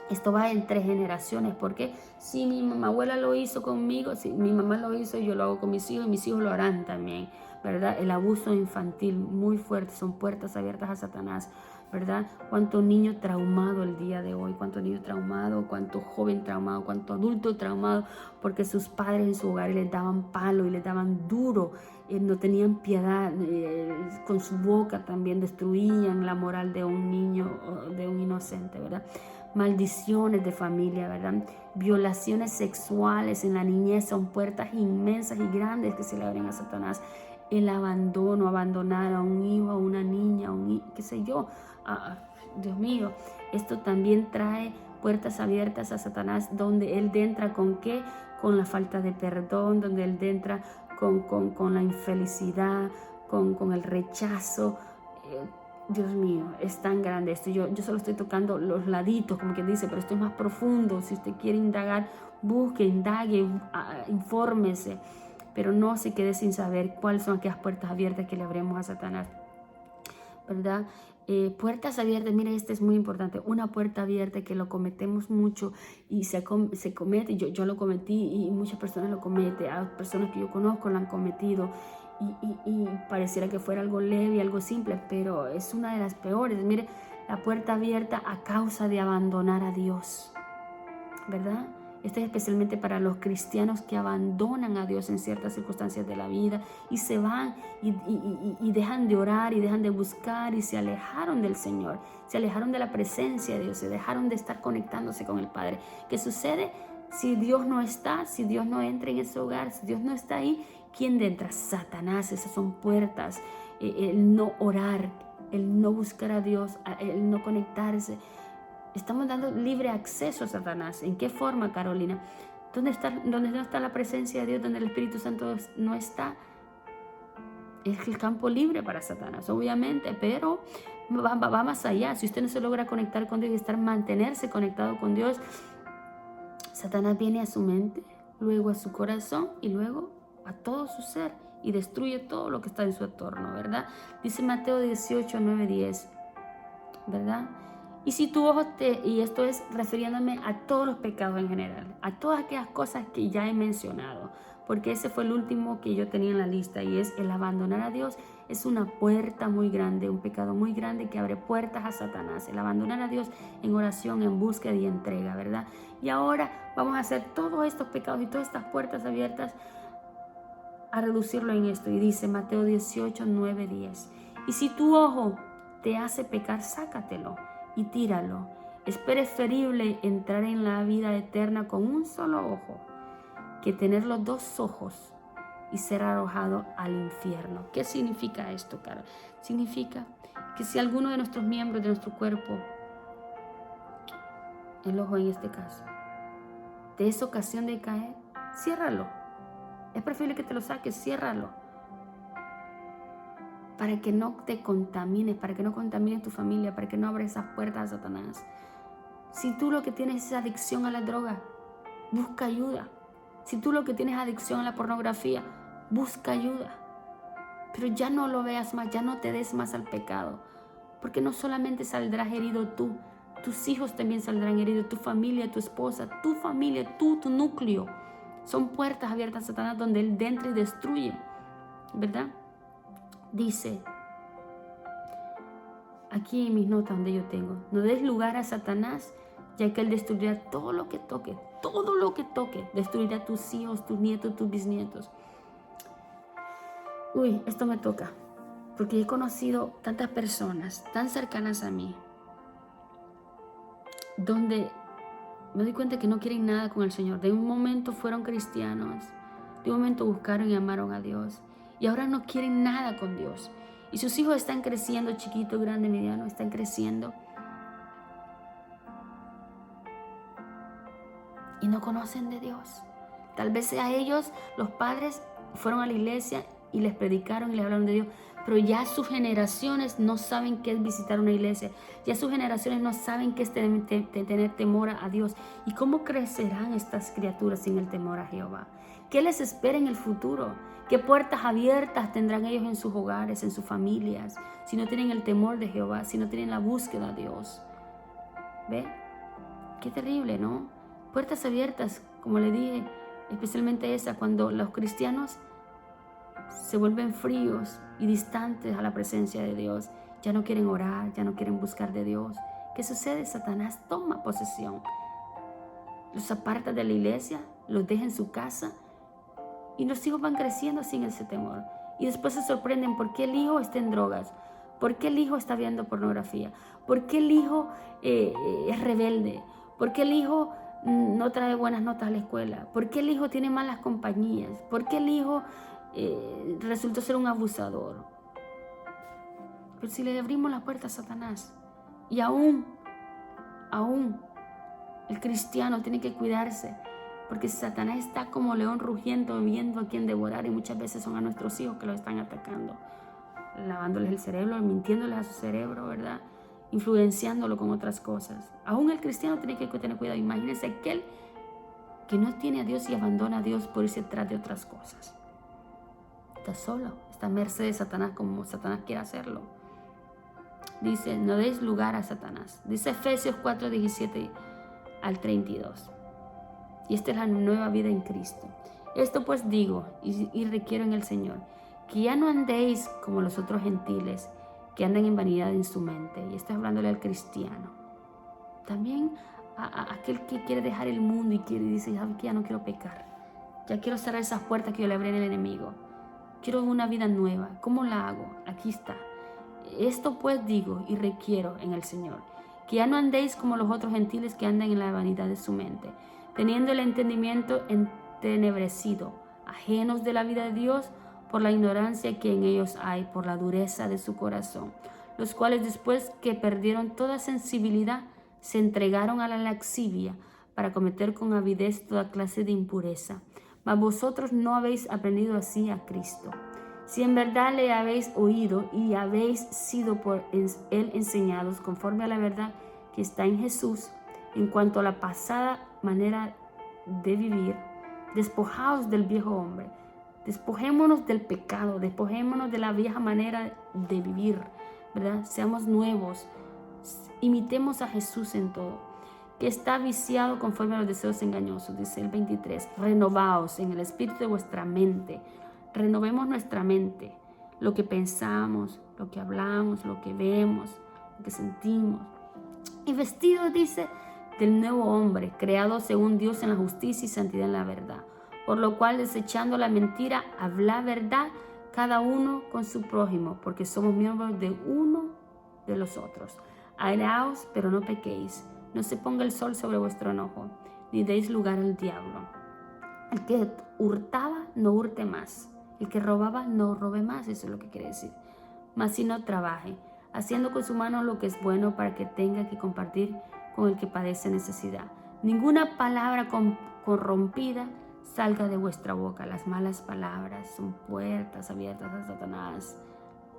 Esto va entre generaciones, porque si mi abuela lo hizo conmigo, si mi mamá lo hizo, yo lo hago con mis hijos, y mis hijos lo harán también, ¿verdad? El abuso infantil muy fuerte, son puertas abiertas a Satanás, ¿verdad? Cuánto niño traumado el día de hoy, cuánto niño traumado, cuánto joven traumado, cuánto adulto traumado, porque sus padres en su hogar les daban palo y les daban duro, no tenían piedad, con su boca también destruían la moral de un niño, de un inocente, ¿verdad? Maldiciones de familia, ¿verdad? Violaciones sexuales en la niñez son puertas inmensas y grandes que se le abren a Satanás. El abandono, abandonar a un hijo, a una niña, qué sé yo. Dios mío, esto también trae puertas abiertas a Satanás, donde él entra con ¿qué? Con la falta de perdón, donde él entra con la infelicidad, con el rechazo. Dios mío, es tan grande esto. Yo solo estoy tocando los laditos, como que dice, pero esto es más profundo. Si usted quiere indagar, busque, indague, infórmese, pero no se quede sin saber cuáles son aquellas puertas abiertas que le abremos a Satanás, ¿verdad? Puertas abiertas, mire, este es muy importante. Una puerta abierta que lo cometemos mucho y se comete, yo lo cometí y muchas personas lo cometen, hay personas que yo conozco lo han cometido, y pareciera que fuera algo leve, algo simple, pero es una de las peores. Mire, la puerta abierta a causa de abandonar a Dios, ¿verdad? Esto es especialmente para los cristianos que abandonan a Dios en ciertas circunstancias de la vida y se van y dejan de orar y dejan de buscar y se alejaron del Señor, se alejaron de la presencia de Dios, se dejaron de estar conectándose con el Padre. ¿Qué sucede? Si Dios no está, si Dios no entra en ese hogar, si Dios no está ahí, ¿quién entra? Satanás. Esas son puertas. El no orar, el no buscar a Dios, el no conectarse, Estamos dando libre acceso a Satanás. ¿En qué forma, Carolina? ¿Dónde no está la presencia de Dios? Donde el Espíritu Santo no está. Es el campo libre para Satanás, obviamente, pero va más allá. Si usted no se logra conectar con Dios y mantenerse conectado con Dios, Satanás viene a su mente, luego a su corazón y luego a todo su ser y destruye todo lo que está en su entorno, ¿verdad? Dice Mateo 18, 9, 10, ¿verdad? Y si tu ojo y esto es refiriéndome a todos los pecados en general, a todas aquellas cosas que ya he mencionado, porque ese fue el último que yo tenía en la lista, y es el abandonar a Dios. Es una puerta muy grande, un pecado muy grande que abre puertas a Satanás. El abandonar a Dios en oración, en búsqueda y entrega, ¿verdad? Y ahora vamos a hacer todos estos pecados y todas estas puertas abiertas a reducirlo en esto. Y dice Mateo 18, 9, 10. Y si tu ojo te hace pecar, sácatelo y tíralo. Es preferible entrar en la vida eterna con un solo ojo que tener los dos ojos y ser arrojado al infierno. ¿Qué significa esto, Carol? Significa que si alguno de nuestros miembros de nuestro cuerpo, el ojo en este caso, te es ocasión de caer, ciérralo. Es preferible que te lo saques, ciérralo. Para que no te contamines, para que no contamines tu familia, para que no abras esas puertas a Satanás. Si tú lo que tienes es adicción a la droga, busca ayuda. Si tú lo que tienes es adicción a la pornografía, busca ayuda. Pero ya no lo veas más, ya no te des más al pecado. Porque no solamente saldrás herido tú, tus hijos también saldrán heridos, tu familia, tu esposa, tu familia, tu núcleo. Son puertas abiertas a Satanás donde él entra y destruye, ¿verdad? Dice, aquí en mis notas donde yo tengo, no des lugar a Satanás, ya que él destruirá todo lo que toque, destruirá tus hijos, tus nietos, tus bisnietos. Uy, esto me toca, porque he conocido tantas personas tan cercanas a mí, donde me doy cuenta que no quieren nada con el Señor. De un momento fueron cristianos, de un momento buscaron y amaron a Dios, y ahora no quieren nada con Dios. Y sus hijos están creciendo, chiquito, grande, mediano, están creciendo. Y no conocen de Dios. Tal vez a ellos, los padres, fueron a la iglesia y les predicaron y les hablaron de Dios. Pero ya sus generaciones no saben qué es visitar una iglesia. Ya sus generaciones no saben qué es tener temor a Dios. ¿Y cómo crecerán estas criaturas sin el temor a Jehová? ¿Qué les espera en el futuro? ¿Qué puertas abiertas tendrán ellos en sus hogares, en sus familias? Si no tienen el temor de Jehová, si no tienen la búsqueda a Dios. ¿Ve? Qué terrible, ¿no? Puertas abiertas, como le dije, especialmente esa, cuando los cristianos se vuelven fríos y distantes a la presencia de Dios, ya no quieren orar, ya no quieren buscar de Dios. ¿Qué sucede? Satanás toma posesión, los aparta de la iglesia, los deja en su casa y los hijos van creciendo sin ese temor. Y después se sorprenden por qué el hijo está en drogas, por qué el hijo está viendo pornografía, por qué el hijo es rebelde, por qué el hijo no trae buenas notas a la escuela, por qué el hijo tiene malas compañías, por qué el hijo resultó ser un abusador. Pero si le abrimos la puerta a Satanás, y aún el cristiano tiene que cuidarse, porque Satanás está como león rugiendo, viendo a quién devorar, y muchas veces son a nuestros hijos que los están atacando, lavándoles el cerebro, mintiéndoles a su cerebro, ¿verdad? Influenciándolo con otras cosas. Aún el cristiano tiene que tener cuidado. Imagínense aquel que no tiene a Dios y abandona a Dios por irse detrás de otras cosas. Está solo, está a merced de Satanás como Satanás quiere hacerlo. Dice, no deis lugar a Satanás. Dice Efesios 4, 17 al 32. Y esta es la nueva vida en Cristo. Esto pues digo y requiero en el Señor, que ya no andéis como los otros gentiles, que andan en vanidad en su mente. Y estoy hablándole al cristiano. También a aquel que quiere dejar el mundo y dice, ya no quiero pecar. Ya quiero cerrar esas puertas que yo le abrí al enemigo. Quiero una vida nueva. ¿Cómo la hago? Aquí está. Esto pues digo y requiero en el Señor, que ya no andéis como los otros gentiles que andan en la vanidad de su mente, teniendo el entendimiento entenebrecido, ajenos de la vida de Dios por la ignorancia que en ellos hay, por la dureza de su corazón, los cuales después que perdieron toda sensibilidad, se entregaron a la lascivia para cometer con avidez toda clase de impureza. Mas vosotros no habéis aprendido así a Cristo. Si en verdad le habéis oído y habéis sido por él enseñados conforme a la verdad que está en Jesús, en cuanto a la pasada manera de vivir, despojaos del viejo hombre, despojémonos del pecado, despojémonos de la vieja manera de vivir, ¿verdad? Seamos nuevos, imitemos a Jesús en todo, que está viciado conforme a los deseos engañosos, dice el 23, renovaos en el espíritu de vuestra mente, renovemos nuestra mente, lo que pensamos, lo que hablamos, lo que vemos, lo que sentimos, y vestidos, dice, del nuevo hombre, creado según Dios en la justicia y santidad en la verdad. Por lo cual, desechando la mentira, habla verdad cada uno con su prójimo, porque somos miembros de uno de los otros. Airaos, pero no pequéis. No se ponga el sol sobre vuestro enojo, ni deis lugar al diablo. El que hurtaba, no hurte más. El que robaba, no robe más. Eso es lo que quiere decir. Mas si no trabaje, haciendo con su mano lo que es bueno para que tenga que compartir con el que padece necesidad. Ninguna palabra corrompida salga de vuestra boca. Las malas palabras son puertas abiertas a Satanás.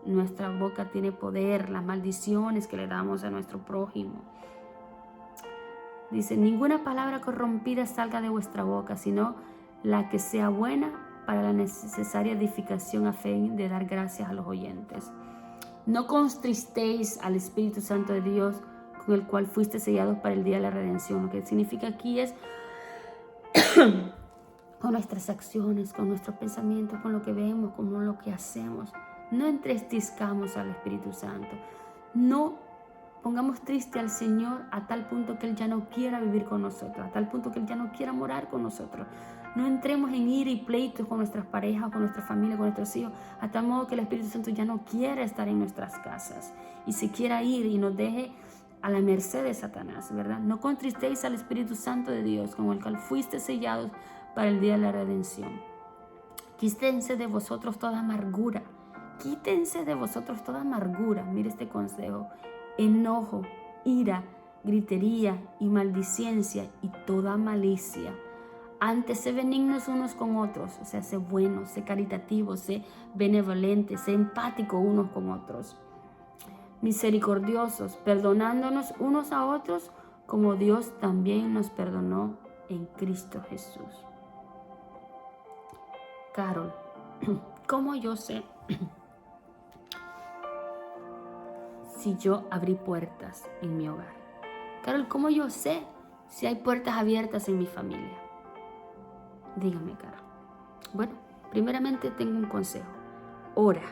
Nuestra boca tiene poder, las maldiciones que le damos a nuestro prójimo. Dice, ninguna palabra corrompida salga de vuestra boca, sino la que sea buena para la necesaria edificación a fin de dar gracias a los oyentes. No contristéis al Espíritu Santo de Dios, con el cual fuiste sellados para el día de la redención. Lo que significa aquí es con nuestras acciones, con nuestros pensamientos, con lo que vemos, con lo que hacemos. No entristezcamos al Espíritu Santo. No pongamos triste al Señor a tal punto que Él ya no quiera vivir con nosotros, a tal punto que Él ya no quiera morar con nosotros. No entremos en ira y pleitos con nuestras parejas, con nuestra familia, con nuestros hijos, a tal modo que el Espíritu Santo ya no quiera estar en nuestras casas y se quiera ir y nos deje a la merced de Satanás, ¿verdad? No contristéis al Espíritu Santo de Dios, con el cual fuiste sellados para el día de la redención. Quítense de vosotros toda amargura. Quítense de vosotros toda amargura. Mire este consejo. Enojo, ira, gritería y maldicencia y toda malicia. Antes, sé benignos unos con otros, o sea, sé buenos, sé caritativos, sé benevolentes, sé empáticos unos con otros. Misericordiosos, perdonándonos unos a otros como Dios también nos perdonó en Cristo Jesús. Carol, ¿cómo yo sé si yo abrí puertas en mi hogar? Carol, ¿cómo yo sé si hay puertas abiertas en mi familia? Dígame, Carol. Bueno, primeramente tengo un consejo. Ora.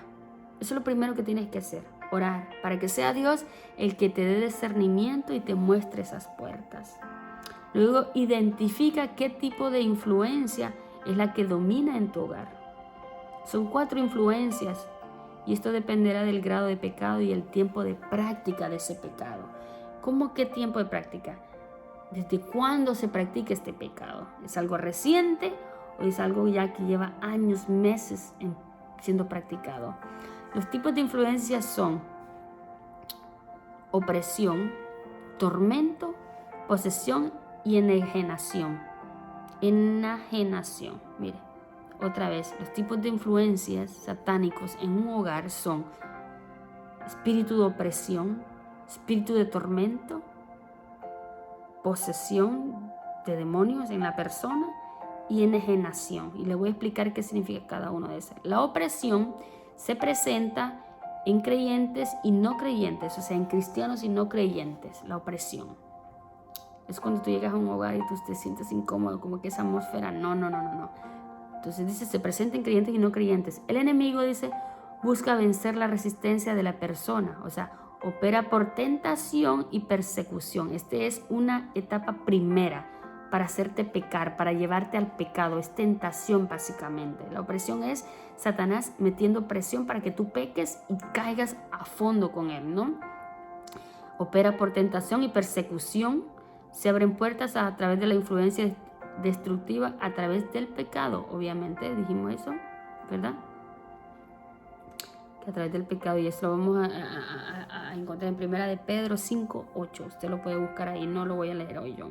Eso es lo primero que tienes que hacer. Orar, para que sea Dios el que te dé discernimiento y te muestre esas puertas. Luego, identifica qué tipo de influencia es la que domina en tu hogar. Son 4 influencias y esto dependerá del grado de pecado y el tiempo de práctica de ese pecado. ¿Cómo qué tiempo de práctica? ¿Desde cuándo se practica este pecado? ¿Es algo reciente o es algo ya que lleva años, meses siendo practicado? Los tipos de influencias son opresión, tormento, posesión y enajenación. Enajenación, mire, otra vez, los tipos de influencias satánicos en un hogar son espíritu de opresión, espíritu de tormento, posesión de demonios en la persona y enajenación. Y le voy a explicar qué significa cada uno de esos. La opresión se presenta en creyentes y no creyentes, o sea, en cristianos y no creyentes, la opresión. Es cuando tú llegas a un hogar y tú te sientes incómodo, como que esa atmósfera, no. Entonces dice, se presenta en creyentes y no creyentes. El enemigo, dice, busca vencer la resistencia de la persona, o sea, opera por tentación y persecución. Esta es una etapa primera para hacerte pecar, para llevarte al pecado. Es tentación básicamente. La opresión es Satanás metiendo presión para que tú peques y caigas a fondo con él, ¿no? Opera por tentación y persecución. Se abren puertas a través de la influencia destructiva, a través del pecado, obviamente, dijimos eso, ¿verdad? a través del pecado, y esto lo vamos a encontrar en 1 de Pedro 5:8. Usted lo puede buscar ahí, no lo voy a leer hoy yo.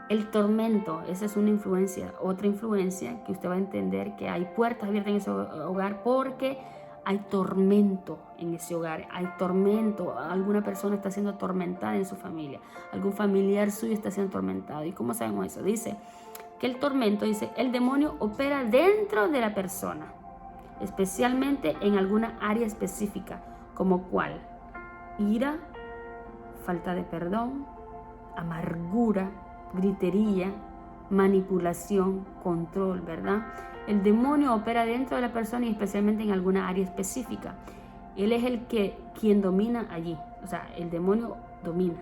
El tormento, esa es una influencia, otra influencia que usted va a entender que hay puertas abiertas en ese hogar porque hay tormento en ese hogar, hay tormento, alguna persona está siendo atormentada en su familia, algún familiar suyo está siendo atormentado. ¿Y cómo sabemos eso? Dice que el tormento, dice, el demonio opera dentro de la persona, especialmente en alguna área específica, como cuál: ira, falta de perdón, amargura, gritería, manipulación, control, ¿verdad? El demonio opera dentro de la persona y especialmente en alguna área específica. Él es quien domina allí. O sea, el demonio domina.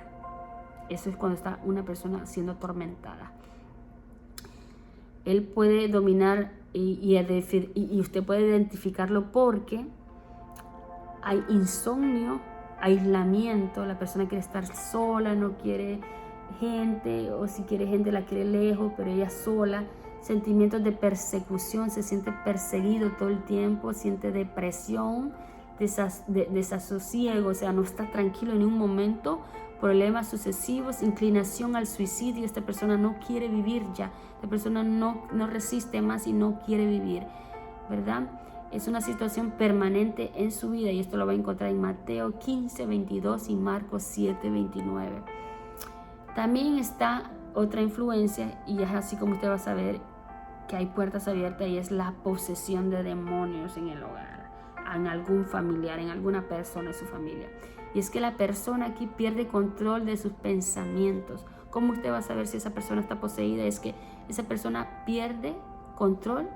Eso es cuando está una persona siendo atormentada. Él puede dominar y usted puede identificarlo porque hay insomnio, aislamiento, la persona quiere estar sola, no quiere gente, o si quiere gente la quiere lejos, pero ella sola. Sentimientos de persecución, se siente perseguido todo el tiempo, siente depresión, desasosiego, o sea, no está tranquilo en un momento, problemas sucesivos, inclinación al suicidio. Esta persona no quiere vivir ya, esta persona no resiste más y no quiere vivir, ¿verdad? Es una situación permanente en su vida, y esto lo va a encontrar en Mateo 15:22 y Marcos 7:29. También está otra influencia, y es así como usted va a saber que hay puertas abiertas, y es la posesión de demonios en el hogar, en algún familiar, en alguna persona de su familia. Y es que la persona aquí pierde control de sus pensamientos. ¿Cómo usted va a saber si esa persona está poseída? Es que esa persona pierde control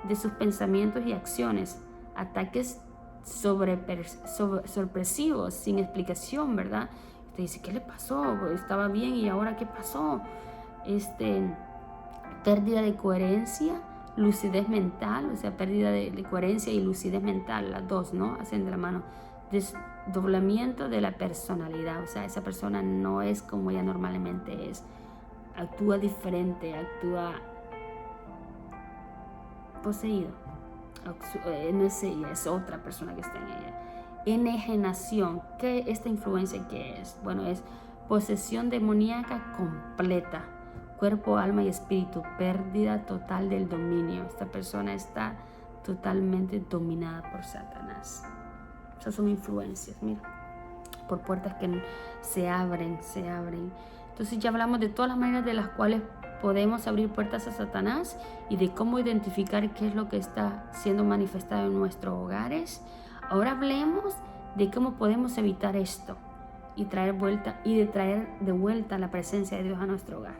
de sus pensamientos y acciones. Ataques sorpresivos, sin explicación, ¿verdad? Usted dice, ¿qué le pasó? Estaba bien y ahora ¿qué pasó? Pérdida de coherencia, lucidez mental, o sea, pérdida de coherencia y lucidez mental, las dos, ¿no? Hacen de la mano. Desdoblamiento de la personalidad, o sea, esa persona no es como ella normalmente es, actúa diferente, actúa poseído, no es ella, es otra persona que está en ella. Enajenación, ¿qué esta influencia qué es? Bueno, es posesión demoníaca completa, cuerpo, alma y espíritu, pérdida total del dominio. Esta persona está totalmente dominada por Satanás. Esas son influencias, mira, por puertas que se abren. Entonces ya hablamos de todas las maneras de las cuales podemos abrir puertas a Satanás y de cómo identificar qué es lo que está siendo manifestado en nuestros hogares. Ahora hablemos de cómo podemos evitar esto y traer de vuelta la presencia de Dios a nuestro hogar,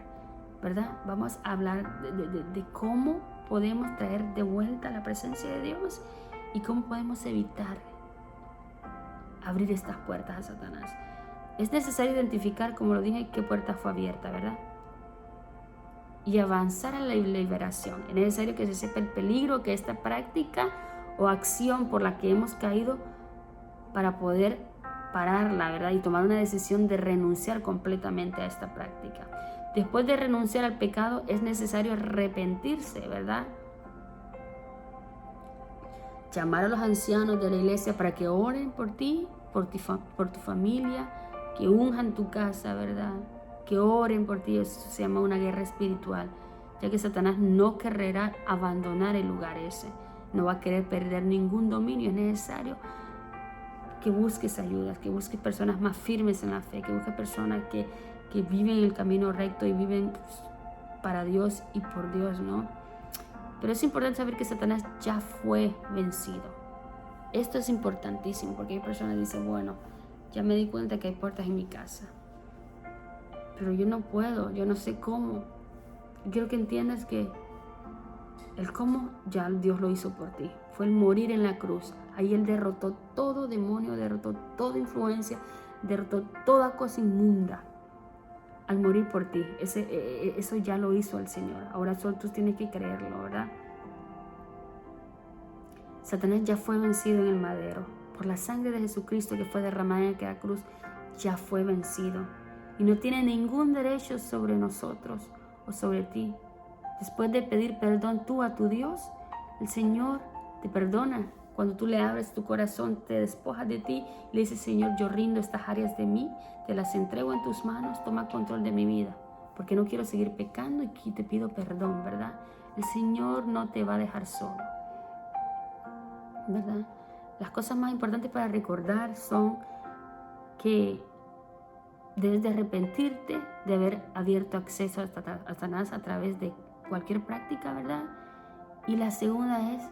¿verdad? Vamos a hablar de cómo podemos traer de vuelta la presencia de Dios y cómo podemos evitar abrir estas puertas a Satanás. Es necesario identificar, como lo dije, qué puerta fue abierta, ¿verdad? Y avanzar en la liberación. Es necesario que se sepa el peligro que esta práctica o acción por la que hemos caído, para poder pararla, ¿verdad? Y tomar una decisión de renunciar completamente a esta práctica. Después de renunciar al pecado, es necesario arrepentirse, ¿verdad? Llamar a los ancianos de la iglesia para que oren por ti, por tu familia, que unjan tu casa, ¿verdad? Que oren por ti. Eso se llama una guerra espiritual, ya que Satanás no querrá abandonar el lugar ese, no va a querer perder ningún dominio. Es necesario que busques ayudas, que busques personas más firmes en la fe, que busques personas que viven el camino recto y viven para Dios y por Dios, ¿no? Pero es importante saber que Satanás ya fue vencido. Esto es importantísimo, porque hay personas que dicen, bueno, ya me di cuenta que hay puertas en mi casa, pero yo no puedo, yo no sé cómo. Quiero que entiendas que el cómo ya Dios lo hizo por ti. Fue el morir en la cruz. Ahí Él derrotó todo demonio, derrotó toda influencia, derrotó toda cosa inmunda al morir por ti. Eso ya lo hizo el Señor. Ahora solo tú tienes que creerlo, ¿verdad? Satanás ya fue vencido en el madero. Por la sangre de Jesucristo que fue derramada en aquella cruz, ya fue vencido. Y no tiene ningún derecho sobre nosotros o sobre ti. Después de pedir perdón tú a tu Dios, el Señor te perdona Cuando tú le abres tu corazón, te despojas de ti, le dices, Señor, yo rindo estas áreas de mí, te las entrego en tus manos, toma control de mi vida, porque no quiero seguir pecando y te pido perdón, ¿verdad? El Señor no te va a dejar solo, ¿verdad? Las cosas más importantes para recordar son que debes de arrepentirte de haber abierto acceso a Satanás a través de cualquier práctica, ¿verdad? Y la segunda es,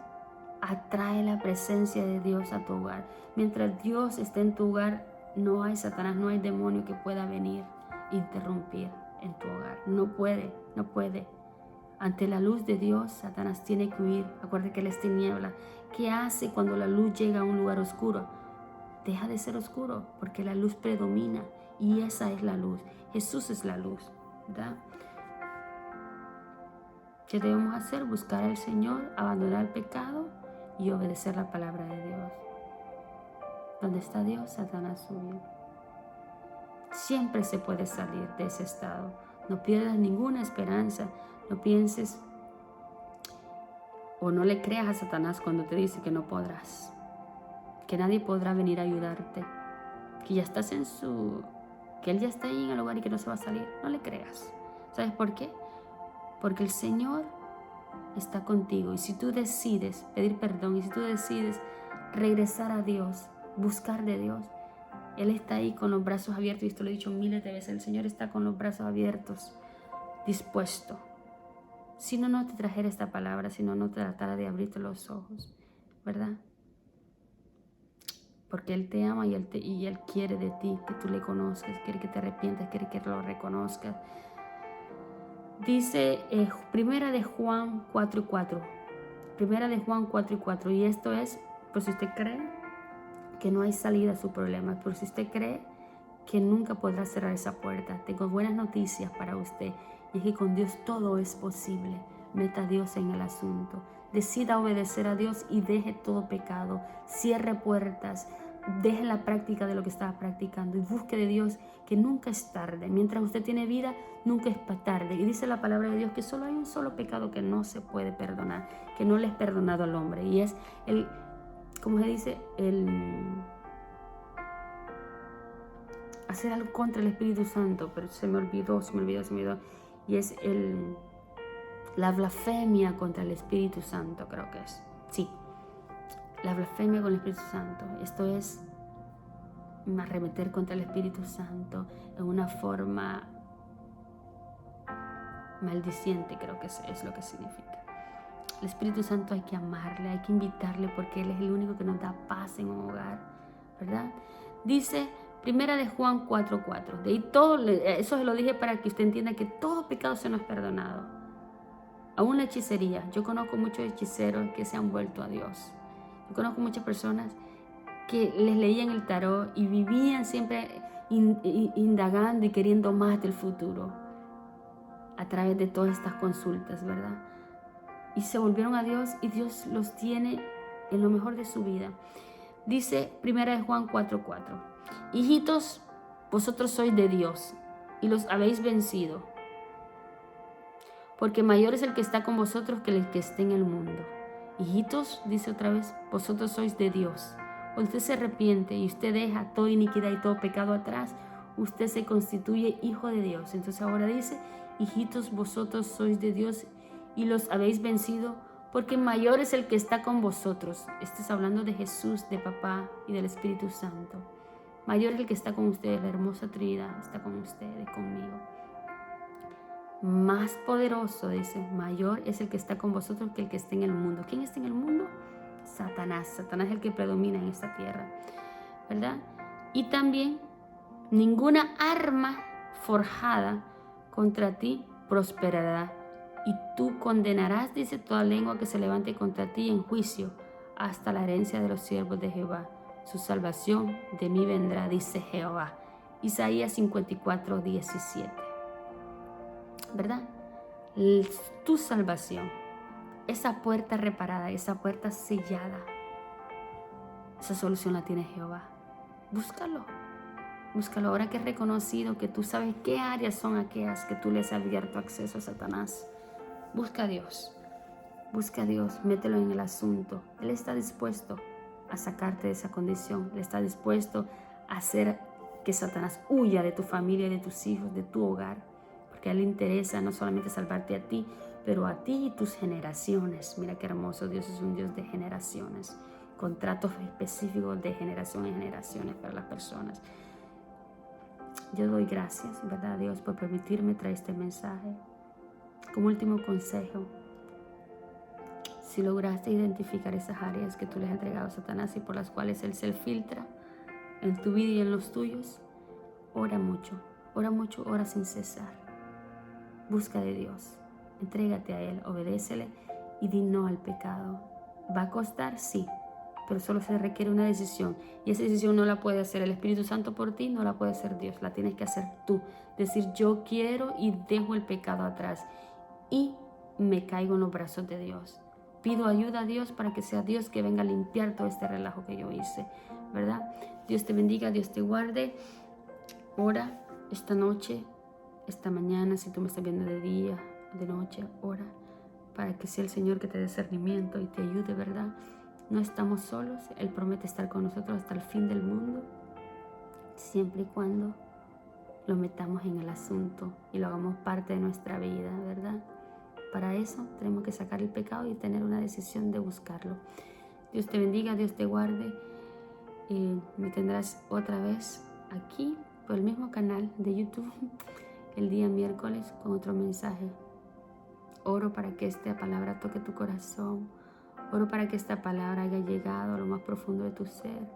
atrae la presencia de Dios a tu hogar. Mientras Dios esté en tu hogar, no hay Satanás, no hay demonio que pueda venir e interrumpir en tu hogar. No puede. Ante la luz de Dios, Satanás tiene que huir. Acuérdate que Él es tiniebla. ¿Qué hace cuando la luz llega a un lugar oscuro? Deja de ser oscuro, porque la luz predomina y esa es la luz. Jesús es la luz, ¿verdad? ¿Qué debemos hacer? Buscar al Señor, abandonar el pecado y obedecer la palabra de Dios. Donde está Dios, Satanás huye. Siempre se puede salir de ese estado. No pierdas ninguna esperanza. No pienses o no le creas a Satanás cuando te dice que no podrás, que nadie podrá venir a ayudarte, que ya estás que Él ya está ahí en el lugar y que no se va a salir. No le creas. ¿Sabes por qué? Porque el Señor está contigo, y si tú decides pedir perdón, y si tú decides regresar a Dios, buscar de Dios, Él está ahí con los brazos abiertos. Y esto lo he dicho miles de veces, el Señor está con los brazos abiertos, dispuesto. Si no, no te trajera esta palabra, si no, no tratara de abrirte los ojos, ¿verdad? Porque Él te ama y Él quiere de ti que tú le conozcas, quiere que te arrepientas, quiere que lo reconozcas. Dice Primera de Juan 4:4. Primera de Juan 4:4. Y esto es, por si usted cree que no hay salida a su problema, por si usted cree que nunca podrá cerrar esa puerta, tengo buenas noticias para usted. Y es que con Dios todo es posible. Meta a Dios en el asunto. Decida obedecer a Dios y deje todo pecado. Cierre puertas. Deje la práctica de lo que estaba practicando y busque de Dios, que nunca es tarde. Mientras usted tiene vida, nunca es tarde. Y dice la palabra de Dios que solo hay un solo pecado que no se puede perdonar, que no le es perdonado al hombre. Y es como se dice, hacer algo contra el Espíritu Santo. Pero se me olvidó. Y es la blasfemia contra el Espíritu Santo, creo que es. Sí. La blasfemia con el Espíritu Santo. Esto es arremeter contra el Espíritu Santo en una forma maldiciente, creo que es lo que significa. El Espíritu Santo hay que amarle, hay que invitarle, porque Él es el único que nos da paz en un hogar, ¿verdad? Dice Primera de Juan 4:4. De ahí eso se lo dije para que usted entienda que todo pecado se nos es perdonado. Aún la hechicería. Yo conozco muchos hechiceros que se han vuelto a Dios. Yo conozco muchas personas que les leían el tarot y vivían siempre indagando y queriendo más del futuro a través de todas estas consultas, ¿verdad? Y se volvieron a Dios y Dios los tiene en lo mejor de su vida. Dice Primera de Juan 4:4. Hijitos, vosotros sois de Dios y los habéis vencido, porque mayor es el que está con vosotros que el que esté en el mundo. Hijitos, dice otra vez, vosotros sois de Dios. Usted se arrepiente y usted deja toda iniquidad y todo pecado atrás, usted se constituye hijo de Dios. Entonces ahora dice, hijitos, vosotros sois de Dios y los habéis vencido, porque mayor es el que está con vosotros. Esto es hablando de Jesús, de Papá y del Espíritu Santo. Mayor es el que está con ustedes, la hermosa Trinidad está con ustedes, conmigo. Más poderoso, dice, mayor es el que está con vosotros que el que esté en el mundo. ¿Quién está en el mundo? Satanás. Satanás es el que predomina en esta tierra, ¿verdad? Y también ninguna arma forjada contra ti prosperará, y tú condenarás, dice, toda lengua que se levante contra ti en juicio, hasta la herencia de los siervos de Jehová. Su salvación de mí vendrá, dice Jehová. Isaías 54:17. ¿Verdad? Tu salvación, esa puerta reparada, esa puerta sellada, esa solución la tiene Jehová. Búscalo ahora que es reconocido, que tú sabes qué áreas son aquellas que tú les has abierto acceso a Satanás. Busca a Dios, mételo en el asunto. Él está dispuesto a sacarte de esa condición. Él está dispuesto a hacer que Satanás huya de tu familia, de tus hijos, de tu hogar. Porque a Él le interesa no solamente salvarte a ti, pero a ti y tus generaciones. Mira qué hermoso, Dios es un Dios de generaciones. Contratos específicos de generación en generaciones para las personas. Yo doy gracias, ¿verdad, Dios, por permitirme traer este mensaje. Como último consejo, si lograste identificar esas áreas que tú le has entregado a Satanás y por las cuales Él se filtra en tu vida y en los tuyos, ora mucho, ora sin cesar. Busca de Dios, entrégate a Él, obedécele y di no al pecado. ¿Va a costar? Sí, pero solo se requiere una decisión. Y esa decisión no la puede hacer el Espíritu Santo por ti, no la puede hacer Dios, la tienes que hacer tú. Decir, yo quiero y dejo el pecado atrás y me caigo en los brazos de Dios. Pido ayuda a Dios para que sea Dios que venga a limpiar todo este relajo que yo hice, ¿verdad? Dios te bendiga, Dios te guarde. Ora esta noche, esta mañana, si tú me estás viendo de día, de noche, ora para que sea el Señor que te dé discernimiento y te ayude, ¿verdad? No estamos solos, Él promete estar con nosotros hasta el fin del mundo, siempre y cuando lo metamos en el asunto y lo hagamos parte de nuestra vida, ¿verdad? Para eso tenemos que sacar el pecado y tener una decisión de buscarlo. Dios te bendiga, Dios te guarde. Me tendrás otra vez aquí por el mismo canal de YouTube el día miércoles con otro mensaje. Oro para que esta palabra toque tu corazón. Oro para que esta palabra haya llegado a lo más profundo de tu ser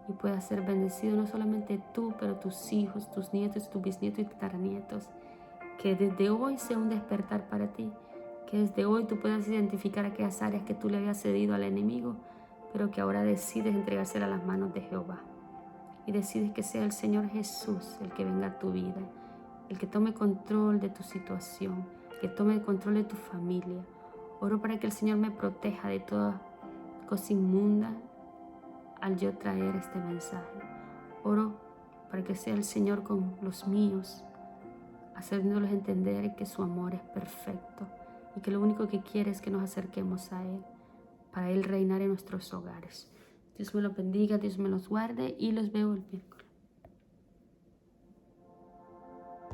y pueda ser bendecido no solamente tú, pero tus hijos, tus nietos, tus bisnietos y tataranietos. Que desde hoy sea un despertar para ti. Que desde hoy tú puedas identificar aquellas áreas que tú le habías cedido al enemigo, pero que ahora decides entregársela a las manos de Jehová. Y decides que sea el Señor Jesús el que venga a tu vida, el que tome control de tu situación, el que tome control de tu familia. Oro para que el Señor me proteja de toda cosa inmunda al yo traer este mensaje. Oro para que sea el Señor con los míos, haciéndoles entender que su amor es perfecto y que lo único que quiere es que nos acerquemos a Él, para Él reinar en nuestros hogares. Dios me los bendiga, Dios me los guarde y los veo el miércoles.